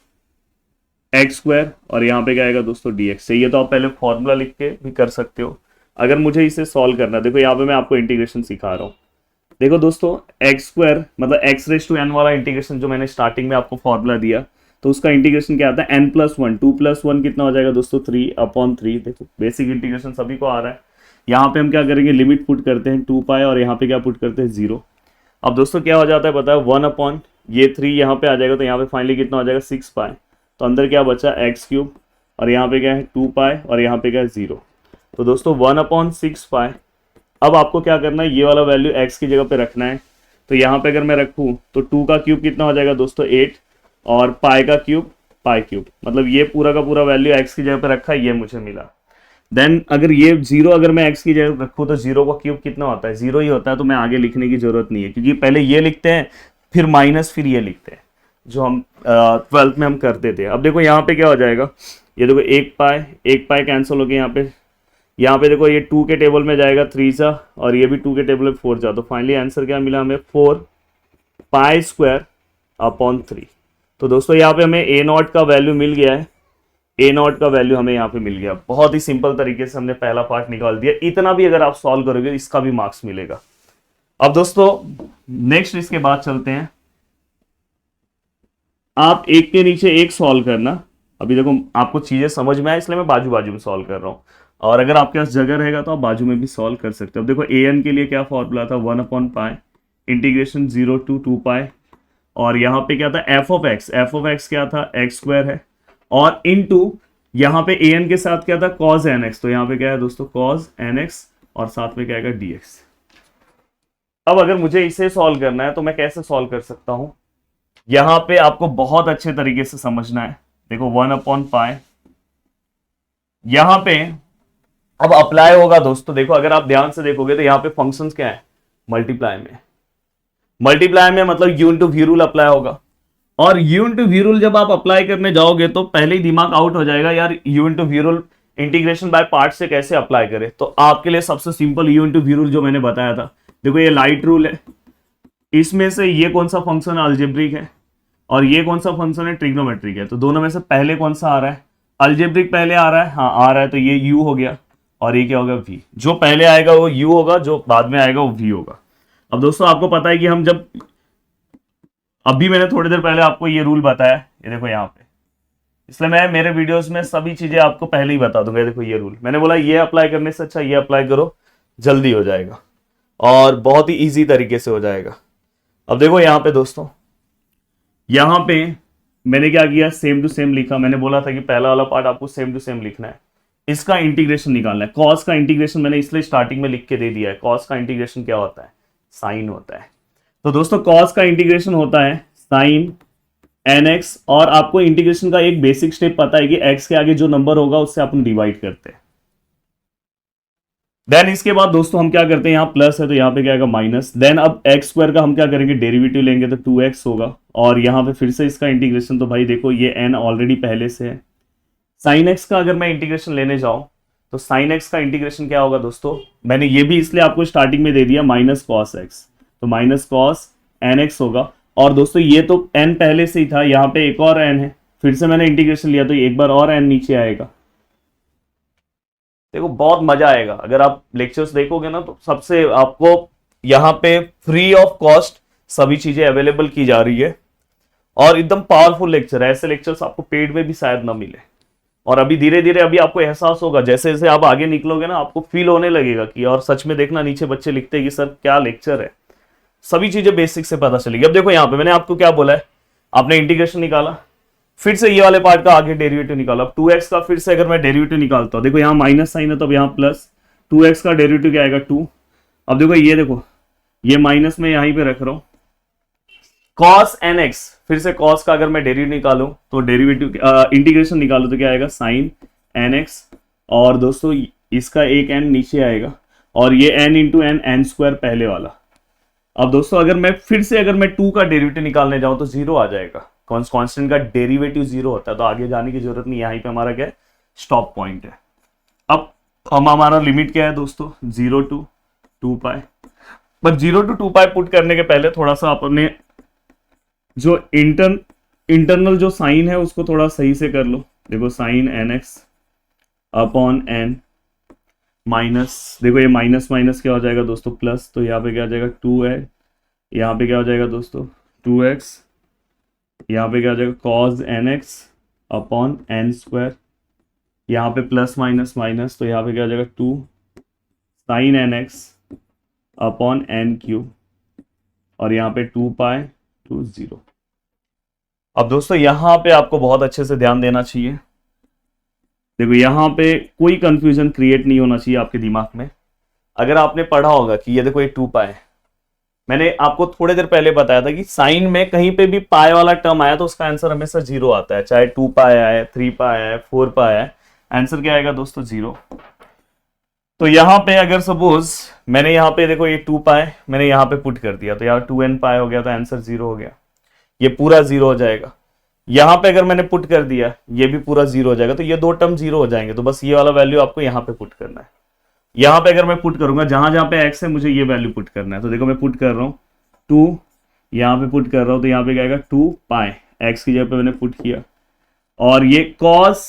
एक्स स्क्वायर, और यहाँ पे क्या आएगा दोस्तों डी एक्स। चाहिए तो आप पहले फॉर्मूला लिख के भी कर सकते हो, अगर मुझे इसे सॉल्व करना है। देखो यहाँ पे मैं आपको इंटीग्रेशन सिखा रहा हूँ। देखो दोस्तों एक्स स्क्वायर मतलब एक्स रेज टू एन वाला इंटीग्रेशन जो मैंने स्टार्टिंग में आपको फॉर्मूला दिया, तो उसका इंटीग्रेशन क्या आता है n + 1, 2 + 1 कितना हो जाएगा दोस्तों 3/3। देखो बेसिक इंटीग्रेशन सभी को आ रहा है। यहाँ पे हम क्या करेंगे, लिमिट पुट करते हैं 2 पाई, और यहाँ पे क्या पुट करते हैं 0। अब दोस्तों क्या हो जाता है पता है, 1 ये 3 यहाँ पे आ जाएगा, तो यहाँ पे फाइनली कितना हो जाएगा 6 पाई, तो अंदर क्या बचा x3, और यहाँ पे क्या है 2 पाई, और यहाँ पे क्या है 0। तो दोस्तों 1/6 पाई। अब आपको क्या करना है, ये वाला वैल्यू x की जगह पे रखना है, तो यहाँ पे अगर मैं रखूँ तो 2 का क्यूब कितना हो जाएगा दोस्तों 8, और पाई का क्यूब पाई क्यूब, मतलब ये पूरा का पूरा वैल्यू x की जगह पे रखा है, ये मुझे मिला। देन अगर ये 0 अगर मैं x की जगह रखूँ तो 0 का क्यूब कितना होता है, 0 ही होता है, तो मैं आगे लिखने की जरूरत नहीं है, क्योंकि पहले ये लिखते हैं फिर माइनस फिर ये लिखते हैं, जो हम 12th में हम करते थे। अब देखो यहाँ पे क्या हो जाएगा, ये देखो 1 पाई कैंसिल हो गया यहाँ पे देखो ये 2 के टेबल में जाएगा 3 सा, और ये भी 2 के टेबल में 4 जा, तो फाइनली आंसर क्या मिला हमें 4 पाई स्क्वायर अपॉन 3। तो दोस्तों यहाँ पे हमें ए नॉट का वैल्यू मिल गया है, ए नॉट का वैल्यू हमें यहाँ पे मिल गया। बहुत ही सिंपल तरीके से हमने पहला पार्ट निकाल दिया। इतना भी अगर आप सॉल्व करोगे इसका भी मार्क्स मिलेगा। अब दोस्तों नेक्स्ट इसके बाद चलते हैं, आप एक के नीचे एक सॉल्व करना। अभी देखो आपको चीजें समझ में आए इसलिए मैं बाजू बाजू में सॉल्व कर रहा हूँ, और अगर आपके पास जगह रहेगा तो आप बाजू में भी सॉल्व कर सकते हो। अब देखो ए एन के लिए क्या फॉर्मूला था, 1/पाई इंटीग्रेशन 0 to 2 पाई, और यहाँ पे क्या था एफ ऑफ एक्स क्या था एक्स स्क्वायर है, और इनटू यहाँ पे ए एन के साथ क्या था कॉज एन एक्स, तो यहाँ पे क्या है दोस्तों कॉज एन एक्स, और साथ में क्या आएगा डी एक्स। अब अगर मुझे इसे सॉल्व करना है तो मैं कैसे सॉल्व कर सकता हूं, यहां पे आपको बहुत अच्छे तरीके से समझना है। देखो 1/पाई यहां पे अब अप्लाई होगा दोस्तों। देखो अगर आप ध्यान से देखोगे तो यहाँ पे फंक्शंस क्या है, मल्टीप्लाई में मतलब U into V rule apply होगा, और यू इंटू वी रूल जब आप अप्लाई करने जाओगे तो पहले ही दिमाग आउट हो जाएगा, यार U into V rule integration by part से कैसे अप्लाई करें। तो आपके लिए सबसे simple U into V rule जो मैंने बताया था, देखो ये लाइट रूल है, इसमें से ये कौन सा फंक्शन अलजेब्रिक है और ये कौन सा फंक्शन है ट्रिग्नोमेट्रिक है, तो दोनों में से पहले कौन सा आ रहा है अलजेब्रिक पहले आ रहा है, हाँ आ रहा है, तो ये u हो गया और ये क्या होगा v। जो पहले आएगा वो u होगा, जो बाद में आएगा वो v होगा। अब दोस्तों आपको पता है कि हम जब, अभी मैंने थोड़ी देर पहले आपको ये रूल बताया, ये देखो यहाँ पे, इसलिए मैं मेरे वीडियोस में सभी चीजें आपको पहले ही बता दूंगा। ये देखो ये रूल मैंने बोला, ये अप्लाई करने से अच्छा ये अप्लाई करो, जल्दी हो जाएगा और बहुत ही इजी तरीके से हो जाएगा। अब देखो यहाँ पे दोस्तों, यहाँ पे मैंने क्या किया, सेम टू सेम लिखा। मैंने बोला था कि पहला वाला पार्ट आपको सेम टू सेम लिखना है, इसका इंटीग्रेशन निकालना है। कॉस का इंटीग्रेशन मैंने इसलिए स्टार्टिंग में लिख के दे दिया है। कॉस का इंटीग्रेशन क्या होता है, साइन होता है। तो दोस्तों कॉस का इंटीग्रेशन होता है साइन nx, और आपको इंटीग्रेशन का एक बेसिक स्टेप पता है कि x के आगे जो नंबर होगा उससे अपन डिवाइड करते हैं। देन इसके बाद दोस्तों हम क्या करते हैं, यहाँ प्लस है तो यहाँ पे क्या आएगा माइनस। देन अब एक्स स्क्वायर का हम क्या करेंगे, डेरिवेटिव लेंगे तो 2x होगा, और यहाँ पे फिर से इसका इंटीग्रेशन, तो भाई देखो ये n ऑलरेडी पहले से है। साइन x का अगर मैं इंटीग्रेशन लेने जाऊं तो साइन x का इंटीग्रेशन क्या होगा दोस्तों, मैंने ये भी इसलिए आपको स्टार्टिंग में दे दिया माइनस कॉस एक्स, तो माइनस कॉस nx होगा। और दोस्तों ये तो n पहले से ही था, यहाँ पे एक और n है, फिर से मैंने इंटीग्रेशन लिया तो एक बार और n नीचे आएगा। देखो बहुत मजा आएगा अगर आप लेक्चर्स देखोगे ना, तो सबसे आपको यहाँ पे फ्री ऑफ कॉस्ट सभी चीजें अवेलेबल की जा रही है, और एकदम पावरफुल लेक्चर है। ऐसे लेक्चर्स आपको पेड में भी शायद ना मिले। और अभी धीरे धीरे अभी आपको एहसास होगा, जैसे जैसे आप आगे निकलोगे ना, आपको फील होने लगेगा कि, और सच में देखना नीचे बच्चे लिखते हैं कि सर क्या लेक्चर है, सभी चीजें बेसिक से पता चलेगी। अब देखो यहाँ पे मैंने आपको क्या बोला है, आपने इंटीग्रेशन निकाला, फिर से ये वाले पार्ट का आगे डेरिवेटिव निकाला। अब 2x का फिर से अगर मैं डेरिवेटिव निकालता हूं, देखो यहाँ माइनस साइन है तो अब यहाँ प्लस, 2x का डेरिवेटिव क्या आएगा 2। अब देखो ये देखो, ये माइनस में यहीं पे रख रहा हूं, cos nx, फिर से cos का अगर मैं डेरिवेटिव निकालूं तो डेरिवेटिव इंटीग्रेशन निकालूं तो क्या आएगा sin nx, और दोस्तों इसका एक n नीचे आएगा, और ये n into N, N square पहले वाला। अब दोस्तों अगर मैं फिर से अगर मैं 2 का डेरिवेटिव निकालने जाऊं तो 0 आ जाएगा। कांस्टेंट का डेरिवेटिव 0 होता है, तो आगे जाने की जरूरत नहीं, यहीं पे हमारा क्या है, स्टॉप पॉइंट है। अब हम हमारा लिमिट क्या है दोस्तों, 0 to 2 pi. But 0 to 2 pi put करने के पहले थोड़ा सा अपने जो इंटरनल जो साइन है उसको थोड़ा सही से कर लो। देखो sine nx upon n minus, देखो ये माइनस माइनस क्या हो जाएगा दोस्तों प्लस, तो यहाँ पे क्या हो जाएगा 2 है, यहाँ पे क्या हो जाएगा दोस्तों 2x, यहाँ पे क्या हो जाएगा cos nx upon n square, यहाँ पे प्लस माइनस माइनस, तो यहाँ पे क्या हो जाएगा 2 sine nx upon n cube, और यहाँ पे 2 पाई टू 0। अब दोस्तों यहाँ पे आपको बहुत अच्छे से ध्यान देना चाहिए। देखो यहाँ पे कोई कंफ्यूजन क्रिएट नहीं होना चाहिए आपके दिमाग में। अगर आपने पढ़ा होगा कि ये देखो ये 2 पाई, मैंने आपको थोड़ी देर पहले बताया था कि साइन में कहीं पे भी पाई वाला टर्म आया तो उसका आंसर हमेशा 0 आता है, चाहे 2 पाई आए, 3 पाई आए, 4 पाई आए, आंसर क्या आएगा दोस्तों 0। तो यहाँ पे अगर सपोज मैंने यहाँ पे देखो ये 2 पाई मैंने यहाँ पे पुट कर दिया, तो यहाँ 2n पाई हो गया, तो आंसर 0 हो गया, ये पूरा 0 हो जाएगा। यहाँ पे अगर मैंने पुट कर दिया ये भी पूरा 0 हो जाएगा, तो ये दो टर्म 0 हो जाएंगे, तो बस ये वाला वैल्यू आपको यहाँ पे पुट करना है। यहाँ पे अगर मैं पुट करूंगा, जहां जहां पे x है मुझे ये वैल्यू पुट करना है, तो देखो मैं पुट कर रहा हूँ 2, यहाँ पे पुट कर रहा हूँ, तो यहाँ पे क्या आएगा 2 पाई, x की जगह पे मैंने पुट किया, और ये cos,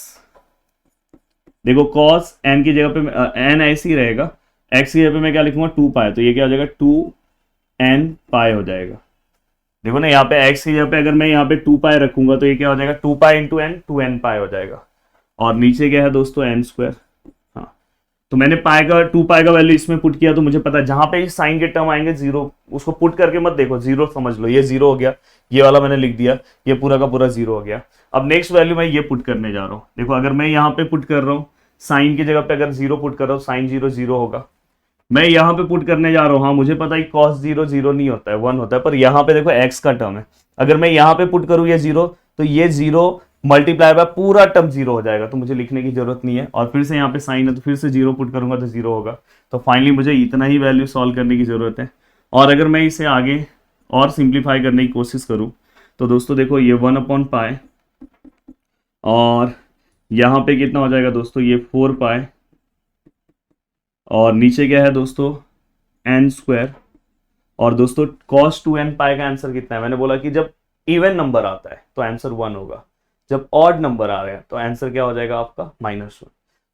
देखो cos n की जगह पे n ऐसे ही रहेगा, x की जगह पे मैं क्या लिखूंगा 2 पाई, तो ये क्या हो जाएगा 2n पाई हो जाएगा। देखो ना यहाँ पे x की जगह पे अगर मैं यहाँ पे 2 पाई रखूंगा तो ये क्या हो जाएगा 2 पाई इंटू n, 2n पाई हो जाएगा, और नीचे क्या है दोस्तों n स्क्वायर। हाँ, तो मैंने पाई का 2 पाई का वैल्यू इसमें पुट किया, तो मुझे पता है जहां पे साइन के टर्म आएंगे 0, उसको पुट करके मत देखो, 0 समझ लो, ये 0 हो गया, ये वाला मैंने लिख दिया, ये पूरा का पूरा 0 हो गया। अब नेक्स्ट वैल्यू मैं ये पुट करने जा रहा हूँ। देखो अगर मैं यहाँ पे पुट कर रहा हूँ, साइन की जगह पे अगर 0 पुट कर रहा हूँ, साइन 0 0 होगा। मैं यहाँ पे पुट करने जा रहा हूँ, हाँ मुझे पता है cos 0 0 नहीं होता है, 1 होता है, पर यहाँ पे देखो x का टर्म है, अगर मैं यहाँ पे पुट करूँ ये 0, तो ये 0 मल्टीप्लाई बाय पूरा टर्म 0 हो जाएगा, तो मुझे लिखने की जरूरत नहीं है। और फिर से यहाँ पे साइन है तो फिर से 0 पुट करूंगा तो 0 होगा। तो फाइनली मुझे इतना ही वैल्यू सॉल्व करने की जरूरत है। और अगर मैं इसे आगे और सिंप्लीफाई करने की कोशिश करूँ तो दोस्तों देखो ये 1 अपॉन पाई, और यहाँ पे कितना हो जाएगा दोस्तों ये 4 पाई, और नीचे क्या है दोस्तों n स्क्वायर, और दोस्तों cos 2n पाई का आंसर कितना है, मैंने बोला कि जब इवन नंबर आता है तो आंसर 1 होगा, जब ऑड नंबर आ रहे हैं तो आंसर क्या हो जाएगा आपका -1।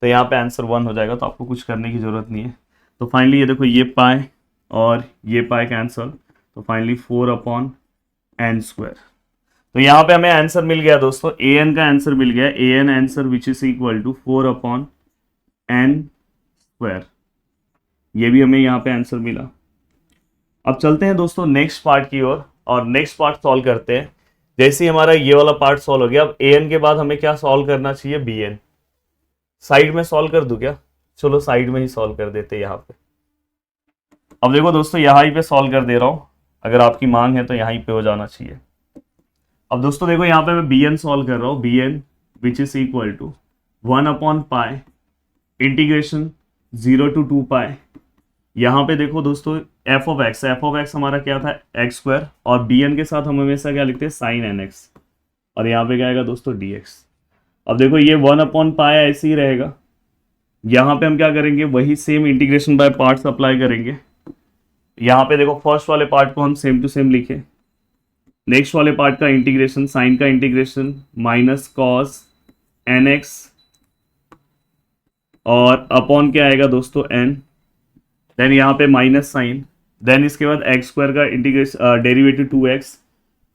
तो यहाँ पे आंसर 1 हो जाएगा, तो आपको कुछ करने की जरूरत नहीं है। तो फाइनली ये देखो ये पाई और ये पाई कैंसल, तो फाइनली 4/n²। तो यहाँ पे हमें आंसर मिल गया दोस्तों, an का आंसर मिल गया, an answer which is equal to 4/n²। ये भी हमें यहाँ पे आंसर मिला। अब चलते हैं दोस्तों नेक्स्ट पार्ट की ओर और नेक्स्ट पार्ट सॉल्व करते हैं। जैसे ही हमारा ये वाला पार्ट सॉल्व हो गया, अब an के बाद हमें क्या सॉल्व करना चाहिए, bn। साइड में सॉल्व कर दूं क्या? चलो साइड में ही सॉल्व कर देते हैं यहाँ पे। अब देखो दोस्तों यहाँ ही पे सॉल्व कर दे रहा हूँ, अगर आपकी मांग है तो यहाँ ही पे हो जाना चाहिए। अब दोस्तों देखो यहाँ पे मैं bn सॉल्व कर रहा हूँ, bn which is equal to 1/π integration 0 to 2π। यहाँ पे देखो दोस्तों f ऑफ x हमारा क्या था x², और bn के साथ हम हमेशा क्या लिखते हैं sin nx, और यहाँ पे क्या आएगा दोस्तों dx। अब देखो ये 1/π ऐसे ही रहेगा। यहाँ पे हम क्या करेंगे, वही same integration by parts apply करेंगे। यहाँ पे देखो फर्स्ट वाले पार्ट को हम सेम टू सेम लिखे, नेक्स्ट वाले पार्ट का इंटीग्रेशन, साइन का इंटीग्रेशन -cos nx, और अपॉन क्या आएगा दोस्तों n, देन यहाँ पे माइनस साइन, देन इसके बाद x² का इंटीग्रेशन डेरिवेटिव 2x,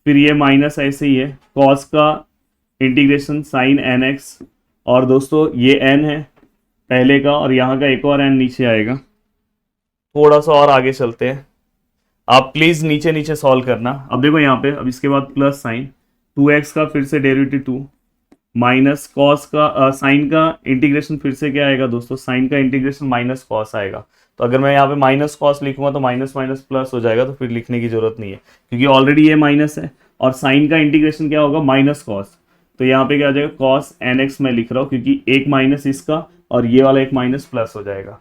फिर ये माइनस ऐसे ही है, cos का इंटीग्रेशन sin nx, और दोस्तों ये n है पहले का, और यहाँ का एक और n नीचे आएगा। थोड़ा सा और आगे चलते हैं, आप प्लीज नीचे नीचे सॉल्व करना। अब देखो यहाँ पे, अब इसके बाद प्लस साइन 2x का फिर से डेरिवेटिव 2, माइनस कॉस का साइन का इंटीग्रेशन फिर से क्या आएगा दोस्तों, साइन का इंटीग्रेशन माइनस कॉस आएगा। तो अगर मैं यहाँ पे माइनस कॉस लिखूंगा तो माइनस माइनस प्लस हो जाएगा, तो फिर लिखने की जरूरत नहीं है क्योंकि ऑलरेडी ये माइनस है, और साइन का इंटीग्रेशन क्या होगा माइनस कॉस। तो यहाँ पे क्या आ जाएगा कॉस nx मैं लिख रहा हूँ क्योंकि एक माइनस इसका और ये वाला एक माइनस प्लस हो जाएगा।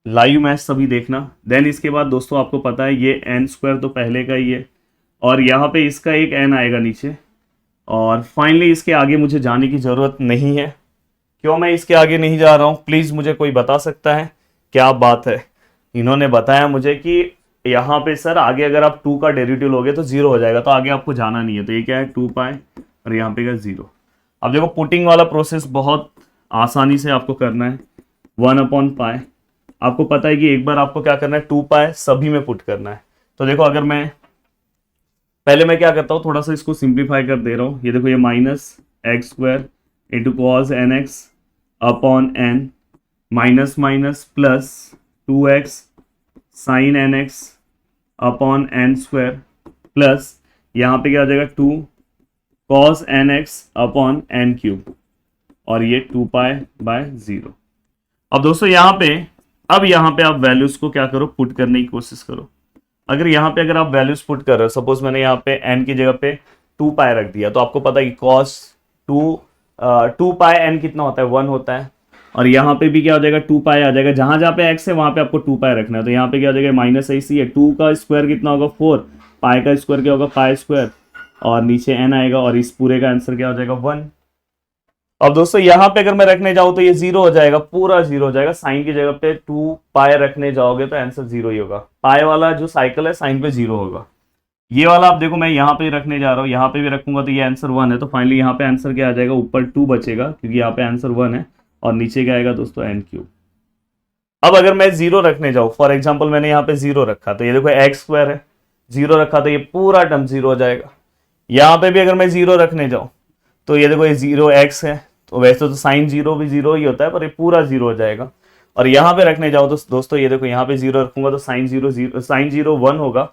लाइव मैच सभी देखना। देन इसके बाद दोस्तों आपको पता है ये n² तो पहले का ही है, और यहाँ पे इसका एक n आएगा नीचे, और फाइनली इसके आगे मुझे जाने की ज़रूरत नहीं है। क्यों मैं इसके आगे नहीं जा रहा हूँ, प्लीज़ मुझे कोई बता सकता है? क्या बात है, इन्होंने बताया मुझे कि यहाँ पे सर आगे अगर आप 2 का डेरिवेटिव लोगे तो 0 हो जाएगा, तो आगे आपको जाना नहीं है। तो ये क्या है 2π और यहाँ पे का 0। अब देखो पुटिंग वाला प्रोसेस बहुत आसानी से आपको करना है। 1/π आपको पता है कि एक बार आपको क्या करना है 2π सभी में पुट करना है। तो देखो अगर मैं पहले मैं क्या करता हूँ, थोड़ा सा इसको सिंप्लीफाई कर दे रहा हूँ। ये देखो ये -x² into cos nx upon n, minus minus plus 2x sin nx upon n², plus यहाँ पे क्या आ जाएगा 2 cos nx अपॉन n³, और ये 2π/0। अब दोस्तों यहाँ पे आप वैल्यूज को क्या करो, पुट करने की कोशिश करो। अगर यहाँ पे अगर आप वैल्यूज पुट कर रहे हो, सपोज मैंने यहाँ पे n की जगह पे 2π रख दिया, तो आपको पता है कि cos 2πn कितना होता है 1 होता है, और यहाँ पे भी क्या हो जाएगा 2π आ जाएगा। जहां जहां पे x है वहां पे आपको 2π रखना है। तो यहाँ पे क्या हो जाएगा माइनस ऐसी है, 2 का स्क्वायर कितना होगा 4, पाई का स्क्वायर क्या होगा π², और नीचे n आएगा, और इस पूरे का आंसर क्या हो जाएगा 1। अब दोस्तों यहाँ पे अगर मैं रखने जाऊँ तो ये 0 हो जाएगा, पूरा 0 हो जाएगा। साइन की जगह पे 2π रखने जाओगे तो आंसर 0 ही होगा। पाई वाला जो साइकिल है साइन पे 0 होगा। ये वाला आप देखो मैं यहाँ पे रखने जा रहा हूँ, यहाँ पे भी रखूंगा तो ये आंसर 1 है। तो फाइनली यहाँ पे आंसर क्या आ जाएगा, ऊपर 2 बचेगा क्योंकि यहाँ पे आंसर 1 है, और नीचे क्या आएगा दोस्तों n³। अब अगर मैं 0 रखने जाऊँ, फॉर एग्जाम्पल मैंने यहाँ पे 0 रखा, तो ये देखो x² है, 0 रखा तो ये पूरा टर्म 0 हो जाएगा। यहाँ पे भी अगर मैं 0 रखने जाऊँ तो ये देखो ये 0x है, तो वैसे तो साइन 0 भी 0 ही होता है, पर ये पूरा 0 हो जाएगा। और यहाँ पे रखने जाओ तो दोस्तों ये देखो यहाँ पे 0 रखूंगा तो साइन 0 1 होगा,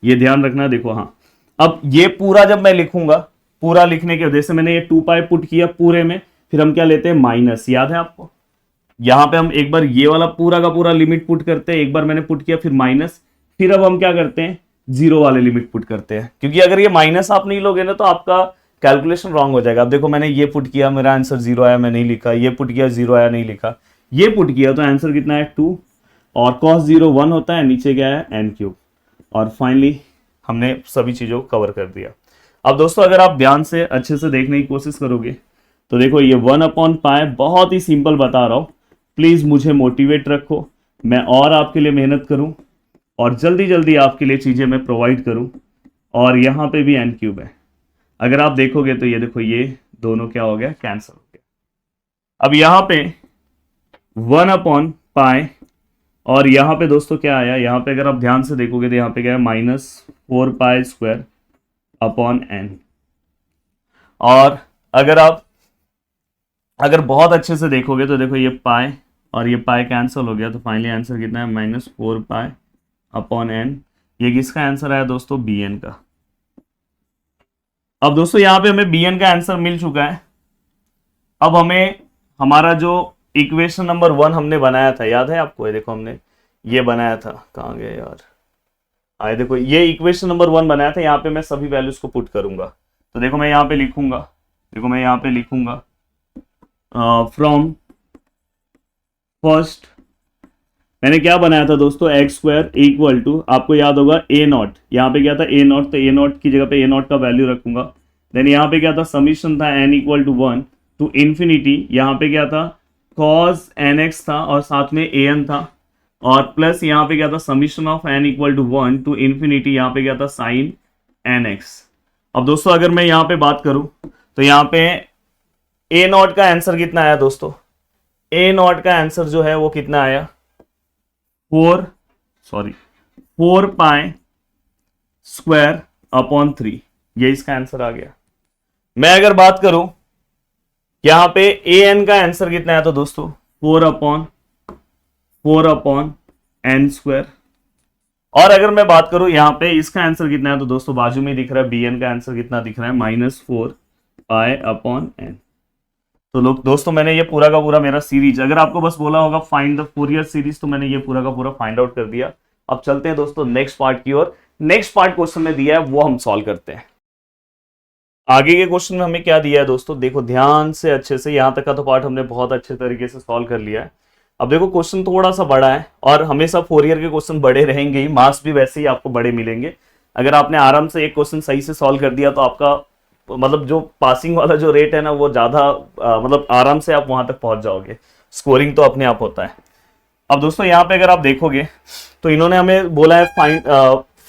ये ध्यान रखना। देखो हाँ, अब ये पूरा जब मैं लिखूंगा, पूरा लिखने के वजह से मैंने ये 2π पुट किया पूरे में, फिर हम क्या लेते हैं माइनस, याद है आपको? यहाँ पे हम एक बार ये वाला पूरा का पूरा लिमिट पुट करते हैं, एक बार मैंने पुट किया फिर माइनस, फिर अब हम क्या करते हैं 0 वाले लिमिट पुट करते हैं, क्योंकि अगर ये माइनस आप नहीं लोगे ना तो आपका कैलकुलेशन रॉन्ग हो जाएगा। अब देखो मैंने ये पुट किया, मेरा आंसर 0 आया, मैं नहीं लिखा, ये पुट किया 0 आया, नहीं लिखा, ये पुट किया तो आंसर कितना है 2, और cos 0 1 होता है, नीचे क्या है n³। और फाइनली हमने सभी चीज़ों को कवर कर दिया। अब दोस्तों अगर आप ध्यान से अच्छे से देखने की कोशिश करोगे तो देखो ये 1/π बहुत ही सिंपल बता रहा हूँ। प्लीज़ मुझे मोटिवेट रखो, मैं और आपके लिए मेहनत करूँ और जल्दी जल्दी आपके लिए चीज़ें मैं प्रोवाइड करूँ। और यहाँ पे भी n³ है, अगर आप देखोगे तो ये देखो ये दोनों क्या हो गया, कैंसिल हो गया। अब यहां पे 1/पाई और यहां पे दोस्तों क्या आया, यहां पे अगर आप ध्यान से देखोगे तो यहां पे क्या है, -4π² अपॉन n। और अगर बहुत अच्छे से देखोगे तो देखो ये पाई और ये पाई कैंसिल हो गया, तो फाइनली आंसर कितना है, -4π/n। ये किसका आंसर आया दोस्तों, bn का। अब दोस्तों यहां पे हमें bn का आंसर मिल चुका है। अब हमें हमारा जो इक्वेशन नंबर 1 हमने बनाया था, याद है आपको, ये देखो हमने ये बनाया था, कहाँ गए यार, आए देखो, ये इक्वेशन नंबर 1 बनाया था। यहाँ पे मैं सभी वैल्यूज को पुट करूंगा, तो देखो मैं यहाँ पे लिखूंगा, देखो मैं यहाँ पे लिखूंगा फ्रॉम फर्स्ट, मैंने क्या बनाया था दोस्तों, x² इक्वल टू, आपको याद होगा a0, यहाँ पे क्या था a0, तो a0 की जगह पे a0 का वैल्यू रखूंगा। देन यहाँ पे क्या था, समीशन था n equal to 1 to infinity, यहाँ पे क्या था cos nx था और साथ में an था, और प्लस यहाँ पे क्या था summation of n equal to 1 to infinity, यहाँ पे क्या था sin nx। अब दोस्तों अगर मैं यहाँ पे बात करूं तो यहाँ पे a0 का आंसर कितना आया दोस्तों, a0 का आंसर जो है वो कितना आया, 4π²/3, ये इसका आंसर आ गया। मैं अगर बात करूं यहां पे an का आंसर कितना है, तो दोस्तों 4/n²। और अगर मैं बात करूं यहां पे इसका आंसर कितना है, तो दोस्तों बाजू में दिख रहा है bn का आंसर कितना दिख रहा है, -4π/n। तो लोग दोस्तों मैंने ये पूरा का पूरा मेरा सीरीज, अगर आपको बस बोला होगा फाइंड द फूरियर सीरीज, तो मैंने ये पूरा का पूरा फाइंड आउट कर दिया। अब चलते हैं दोस्तों नेक्स्ट पार्ट की ओर। नेक्स्ट पार्ट क्वेश्चन में दिया है वो हम सॉल्व करते हैं। आगे के क्वेश्चन में हमें क्या दिया है दोस्तों, देखो ध्यान से अच्छे से, यहां तक का तो पार्ट हमने बहुत अच्छे तरीके से सॉल्व कर लिया है। अब देखो क्वेश्चन थोड़ा सा बड़ा है और हमेशा फोरियर के क्वेश्चन बड़े रहेंगे ही, मार्क्स भी वैसे ही आपको बड़े मिलेंगे। अगर आपने आराम से एक क्वेश्चन सही से सॉल्व कर दिया तो आपका मतलब जो पासिंग वाला जो रेट है ना वो ज्यादा मतलब आराम से आप वहां तक पहुंच जाओगे, स्कोरिंग तो अपने आप होता है। अब दोस्तों यहाँ पे अगर आप देखोगे तो इन्होंने हमें बोला है फाइंड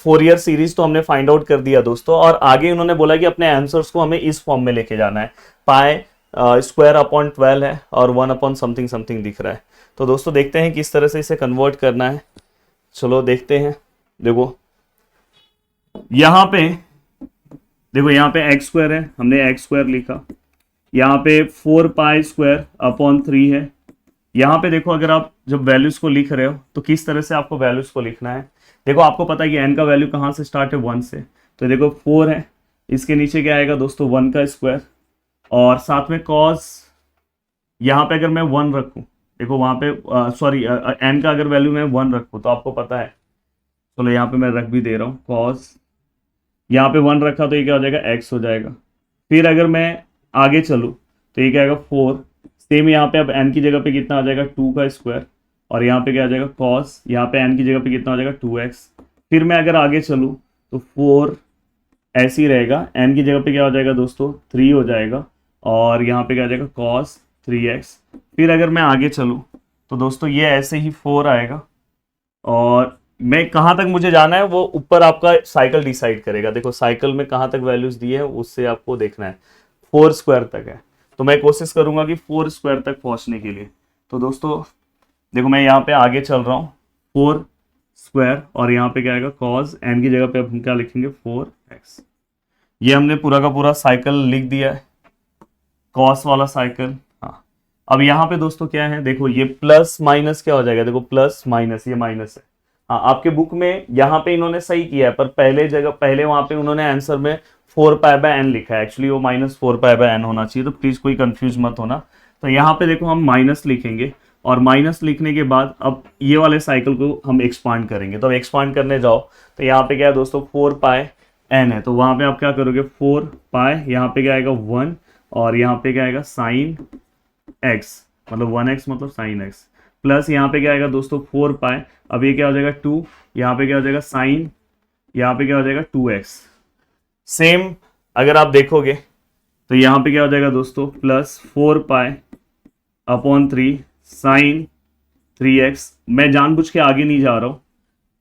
फोरियर सीरीज, तो हमने फाइंड आउट कर दिया दोस्तों, और आगे उन्होंने बोला कि अपने आंसर्स को हमें इस फॉर्म में लेके जाना है, π²/12 है और 1/समथिंग समथिंग दिख रहा है। तो दोस्तों देखते हैं किस तरह से इसे कन्वर्ट करना है, चलो देखते हैं। देखो यहाँ पे x² है, हमने x² लिखा, यहाँ पे 4π²/3 है। यहाँ पे देखो अगर आप जब वैल्यूज को लिख रहे हो तो किस तरह से आपको वैल्यूज को लिखना है। देखो आपको पता है कि n का वैल्यू कहाँ से स्टार्ट है, 1 से, तो देखो 4 है, इसके नीचे क्या आएगा दोस्तों 1 का स्क्वायर, और साथ में cos, यहाँ पे अगर मैं 1 रखूँ, देखो वहाँ पे सॉरी n का अगर वैल्यू मैं 1 रखूँ तो आपको पता है, चलो यहाँ पे मैं रख भी दे रहा हूँ, cos यहाँ पे 1 रखा तो ये क्या हो जाएगा, x हो जाएगा। फिर अगर मैं आगे चलूँ तो ये क्या आएगा 4, सेम यहाँ पे अब n की जगह पे कितना आ जाएगा 2 का स्क्वायर, और यहाँ पे क्या आ जाएगा cos, यहाँ पे n की जगह पे कितना हो जाएगा 2x। फिर मैं अगर आगे चलूँ तो 4 ऐसे ही रहेगा, n की जगह पे क्या हो जाएगा दोस्तों 3 हो जाएगा, और यहाँ पे क्या आ जाएगा cos 3x। फिर अगर मैं आगे चलूँ तो दोस्तों ये ऐसे ही 4 आएगा, और मैं कहाँ तक मुझे जाना है वो ऊपर आपका साइकिल डिसाइड करेगा। देखो साइकिल में कहाँ तक वैल्यूज दी है उससे आपको देखना है, 4² तक है, तो मैं कोशिश करूंगा कि 4² तक पहुंचने के लिए। तो दोस्तों देखो मैं यहाँ पे आगे चल रहा हूँ 4², और यहाँ पे क्या आएगा cos, n की जगह पे अब हम क्या लिखेंगे 4x। ये हमने पूरा का पूरा साइकिल लिख दिया है, cos वाला साइकिल। हाँ अब यहाँ पे दोस्तों क्या है, देखो ये प्लस माइनस क्या हो जाएगा, देखो प्लस माइनस, ये माइनस है। हाँ आपके बुक में यहाँ पे इन्होंने सही किया है, पर पहले वहां पे उन्होंने आंसर में 4π/n लिखा है, एक्चुअली वो -4π/n होना चाहिए, तो प्लीज कोई कंफ्यूज मत होना। तो यहाँ पे देखो हम माइनस लिखेंगे, और माइनस लिखने के बाद अब ये वाले साइकिल को हम एक्सपांड करेंगे। तो अब एक्सपांड करने जाओ तो यहाँ पे क्या है दोस्तों 4πn है, तो वहां पे आप क्या करोगे 4π, यहाँ पे क्या आएगा 1, और यहाँ पे क्या आएगा sin x, मतलब 1x मतलब sin x, प्लस यहाँ पे क्या आएगा दोस्तों 4π, अब ये क्या हो जाएगा 2, यहाँ पे क्या हो जाएगा sin, यहाँ पे क्या हो जाएगा 2x। सेम अगर आप देखोगे तो यहाँ पे क्या हो जाएगा दोस्तों प्लस 4π/3 sin 3x। मैं जानबूझ के आगे नहीं जा रहा हूँ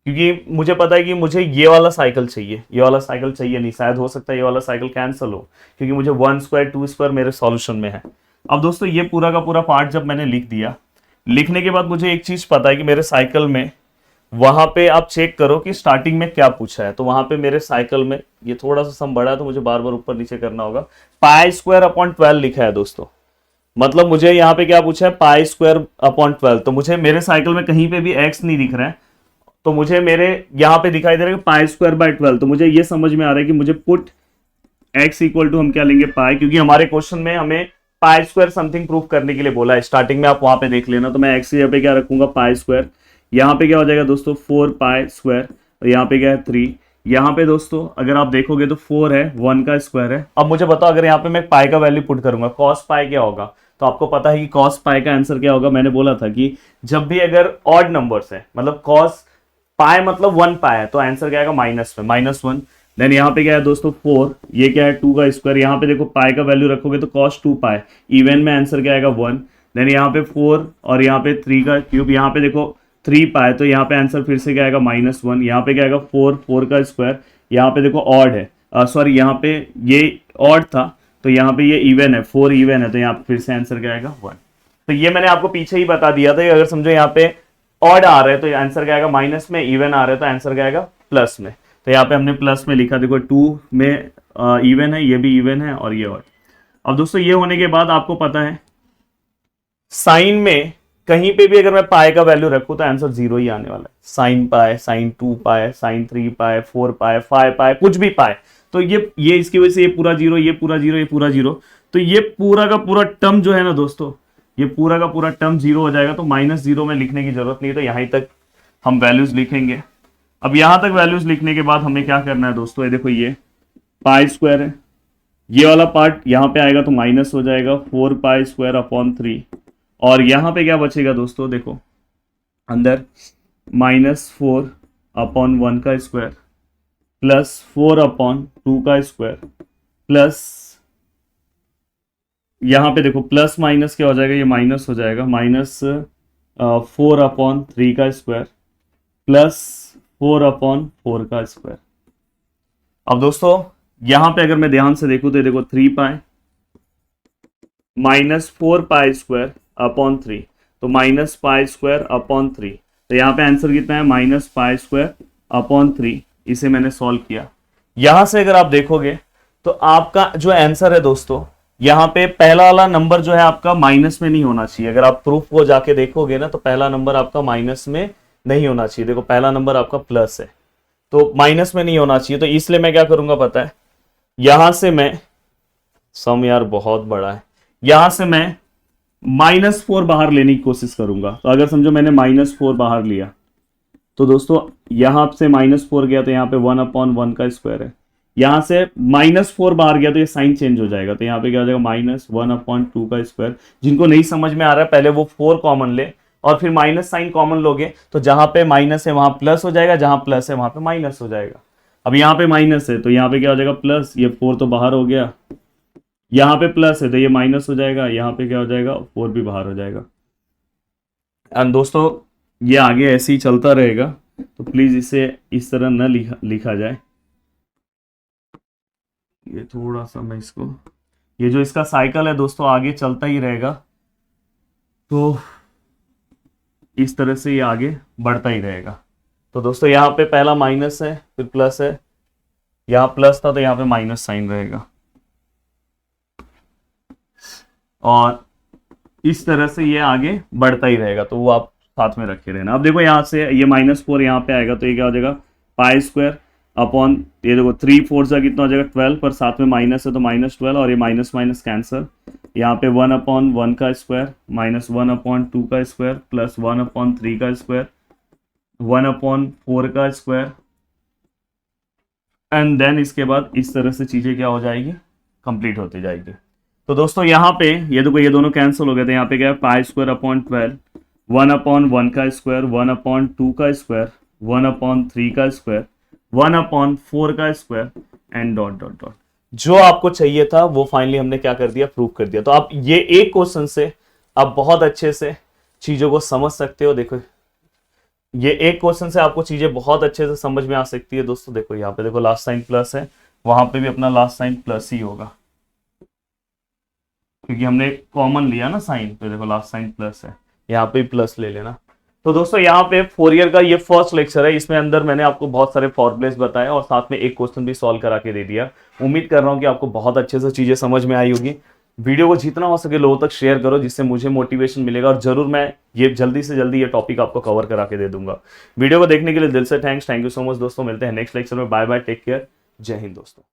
क्योंकि मुझे पता है कि मुझे ये वाला साइकिल चाहिए, ये वाला साइकिल चाहिए नहीं, शायद हो सकता है ये वाला साइकिल कैंसिल हो, क्योंकि मुझे 1 स्क्वायर 2 स्क्वायर मेरे सॉल्यूशन में है। अब दोस्तों ये पूरा का पूरा पार्ट जब मैंने लिख दिया, लिखने के बाद मुझे एक चीज पता है कि मेरे साइकिल में वहां पे आप चेक करो कि स्टार्टिंग में क्या पूछा है। तो वहां पे मेरे साइकिल में ये थोड़ा सा सम बड़ा है तो मुझे बार बार ऊपर नीचे करना होगा। पाई स्क्वायर अपॉन 12 लिखा है दोस्तों, मतलब मुझे यहाँ पे क्या पूछा है, पाई स्क्वायर अपॉन 12। तो मुझे मेरे साइकिल में कहीं पे भी एक्स नहीं दिख रहा है, तो मुझे मेरे यहाँ पे दिखाई दे रहा है पाई स्क्वायर बाय 12। तो मुझे ये समझ में आ रहा है कि मुझे पुट एक्स इक्वल टू हम क्या लेंगे पाई, क्योंकि हमारे क्वेश्चन में हमें पाई स्क्वायर समथिंग प्रूफ करने के लिए बोला है स्टार्टिंग में, आप वहां पे देख लेना। तो मैं एक्स यहाँ पे क्या रखूंगा पाई स्क्वायर, यहाँ पे क्या हो जाएगा दोस्तों 4 पाई स्क्वायर, और यहाँ पे क्या है 3। यहाँ पे दोस्तों अगर आप देखोगे तो 4 है, 1 का स्क्वायर है। अब मुझे बताओ अगर यहाँ पे मैं पाई का वैल्यू पुट करूंगा कॉस पाई क्या होगा, तो आपको पता है कि कॉस पाई का आंसर क्या होगा। मैंने बोला था कि जब भी अगर ऑड नंबर्स है, मतलब कॉस पाई मतलब 1 पाई है, तो आंसर क्या आएगा माइनस में, -1। देन यहाँ पे क्या है दोस्तों 4, ये क्या है 2 का स्क्वायर, यहाँ पे देखो पाई का वैल्यू रखोगे तो कॉस 2 पाई, इवन में आंसर क्या आएगा 1। देन यहाँ पे 4 और यहाँ पे 3 का क्यूब, यहाँ पे देखो 3 पाई, तो यहाँ पे आंसर फिर से क्या आएगा -1। यहाँ पे क्या आएगा 4 का स्क्वायर, यहाँ पे देखो ऑड है, सॉरी यहाँ पे ये ऑड था, तो यहाँ पे ये इवन है, 4 इवन है, तो यहाँ पे फिर से आंसर क्या आएगा 1। तो ये मैंने आपको पीछे ही बता दिया था कि अगर समझो यहाँ पे ऑड आ रहा है तो आंसर क्या आएगा माइनस में, इवन आ रहा है तो आंसर क्या आएगा प्लस में। तो यहाँ पे हमने प्लस में लिखा, देखो 2 में इवन है, ये भी इवन है और ये ऑड। अब दोस्तों ये होने के बाद आपको पता है साइन में कहीं पे भी अगर मैं पाई का वैल्यू रखूं तो आंसर 0 ही आने वाला है। साइन पाई, साइन 2 पाई, साइन 3 पाई, 4 पाई, 5 पाई, कुछ भी पाई, तो ये इसकी वजह से ये पूरा 0, ये पूरा 0, ये पूरा 0, तो ये पूरा का पूरा टर्म जो है ना दोस्तों, ये पूरा का पूरा टर्म 0 हो जाएगा। तो -0 में लिखने की जरूरत नहीं है, तो यहीं तक हम वैल्यूज लिखेंगे। अब यहां तक वैल्यूज लिखने के बाद हमें क्या करना है दोस्तों, ये देखो ये पाई स्क्वायर है, ये वाला पार्ट यहाँ पे आएगा तो माइनस हो जाएगा 4 पाई स्क्वायर अपॉन 3, और यहाँ पे क्या बचेगा दोस्तों, देखो अंदर -4 अपॉन 1 का स्क्वायर प्लस 4 अपॉन 2 का स्क्वायर प्लस यहाँ पे देखो प्लस माइनस क्या हो जाएगा, ये माइनस हो जाएगा, -4 अपॉन 3 का स्क्वायर प्लस 4 अपॉन 4 का स्क्वायर। अब दोस्तों यहां पे अगर मैं ध्यान से देखूं तो देखो 3 पाई -4 पाई स्क्वायर अपॉन 3, तो माइनस पाई स्क्वायर अपॉन 3, तो यहाँ पे आंसर कितना है माइनस पाई स्क्वायर अपॉन 3। इसे मैंने सॉल्व किया। यहां से अगर आप देखोगे तो आपका जो आंसर है दोस्तों, यहाँ पे पहला वाला नंबर जो है आपका माइनस में नहीं होना चाहिए। अगर आप प्रूफ को जाके देखोगे ना तो पहला नंबर आपका माइनस में नहीं होना चाहिए। देखो पहला नंबर आपका प्लस है, तो माइनस में नहीं होना चाहिए। तो इसलिए मैं क्या करूंगा पता है, यहां से मैं सम यार बहुत बड़ा है, यहां से मैं -4 बाहर लेने की कोशिश करूंगा। तो अगर समझो मैंने -4 बाहर लिया तो दोस्तों यहां से -4 गया तो यहाँ पे 1 अपॉन 1 का स्क्वायर है, यहां से -4 बाहर गया तो ये साइन चेंज हो जाएगा, तो यहाँ पे क्या हो जाएगा -1 अपॉन 2 का स्क्वायर। जिनको नहीं समझ में आ रहा है पहले वो 4 कॉमन ले और फिर माइनस साइन कॉमन लोगे, तो जहां पे माइनस है वहां प्लस हो जाएगा, जहां प्लस है वहां पे माइनस हो जाएगा। अब यहाँ पे माइनस है तो यहाँ पे क्या हो जाएगा प्लस, ये 4 तो बाहर हो गया, यहाँ पे प्लस है तो ये माइनस हो जाएगा, यहाँ पे क्या हो जाएगा 4 भी बाहर हो जाएगा। एंड दोस्तों ये आगे ऐसे ही चलता रहेगा, तो प्लीज इसे इस तरह न लिखा जाए। ये थोड़ा सा मैं इसको, ये जो इसका साइकिल है दोस्तों आगे चलता ही रहेगा, तो इस तरह से ये आगे बढ़ता ही रहेगा। तो दोस्तों यहाँ पे पहला माइनस है फिर प्लस है, यहाँ प्लस था तो यहाँ पे माइनस साइन रहेगा, और इस तरह से ये आगे बढ़ता ही रहेगा, तो वो आप साथ में रखे रहना। अब देखो यहाँ से ये -4 यहाँ पे आएगा तो ये क्या हो जाएगा पाई स्क्वायर अपॉन, ये देखो 3 4 का कितना हो जाएगा 12, पर साथ में माइनस है तो -12, और ये माइनस माइनस कैंसर। यहाँ पे 1 अपॉन 1 का स्क्वायर -1 अपॉन 2 का स्क्वायर प्लस 1 अपॉन 3 का स्क्वायर 1 अपॉन 4 का स्क्वायर, एंड देन इसके बाद इस तरह से चीजें क्या हो जाएगी कंप्लीट होती जाएगी। तो दोस्तों यहाँ पे ये देखो ये दोनों कैंसिल हो गए, तो यहाँ पे क्या है पाई स्क्वायर अपॉन 12, 1 अपॉन 1 का स्क्वायर, 1 अपॉन 2 का स्क्वायर, 1 अपॉन 3 का स्क्वायर, 1 अपॉन 4 का square, and dot dot dot. जो आपको चाहिए था वो फाइनली हमने क्या कर दिया, प्रूव कर दिया। तो आप ये एक क्वेश्चन से आप बहुत अच्छे से चीजों को समझ सकते हो। देखो ये एक क्वेश्चन से आपको चीजें बहुत अच्छे से समझ में आ सकती है दोस्तों। देखो यहाँ पे देखो लास्ट साइन प्लस है, वहां पे भी अपना लास्ट साइन प्लस ही होगा, क्योंकि हमने कॉमन लिया ना साइन, तो देखो लास्ट साइन प्लस है, यहाँ पे प्लस ले लेना। तो दोस्तों यहाँ पे फोरियर का ये फर्स्ट लेक्चर है, इसमें अंदर मैंने आपको बहुत सारे फॉर्मुलेस बताए और साथ में एक क्वेश्चन भी सॉल्व करा के दे दिया। उम्मीद कर रहा हूँ कि आपको बहुत अच्छे से चीजें समझ में आई होगी। वीडियो को जितना हो सके लोगों तक शेयर करो, जिससे मुझे मोटिवेशन मिलेगा और जरूर मैं ये जल्दी से जल्दी ये टॉपिक आपको कवर करा के दे दूंगा। वीडियो को देखने के लिए दिल से थैंक यू सो मच दोस्तों। मिलते हैं नेक्स्ट लेक्चर में। बाय बाय, टेक केयर, जय हिंद दोस्तों।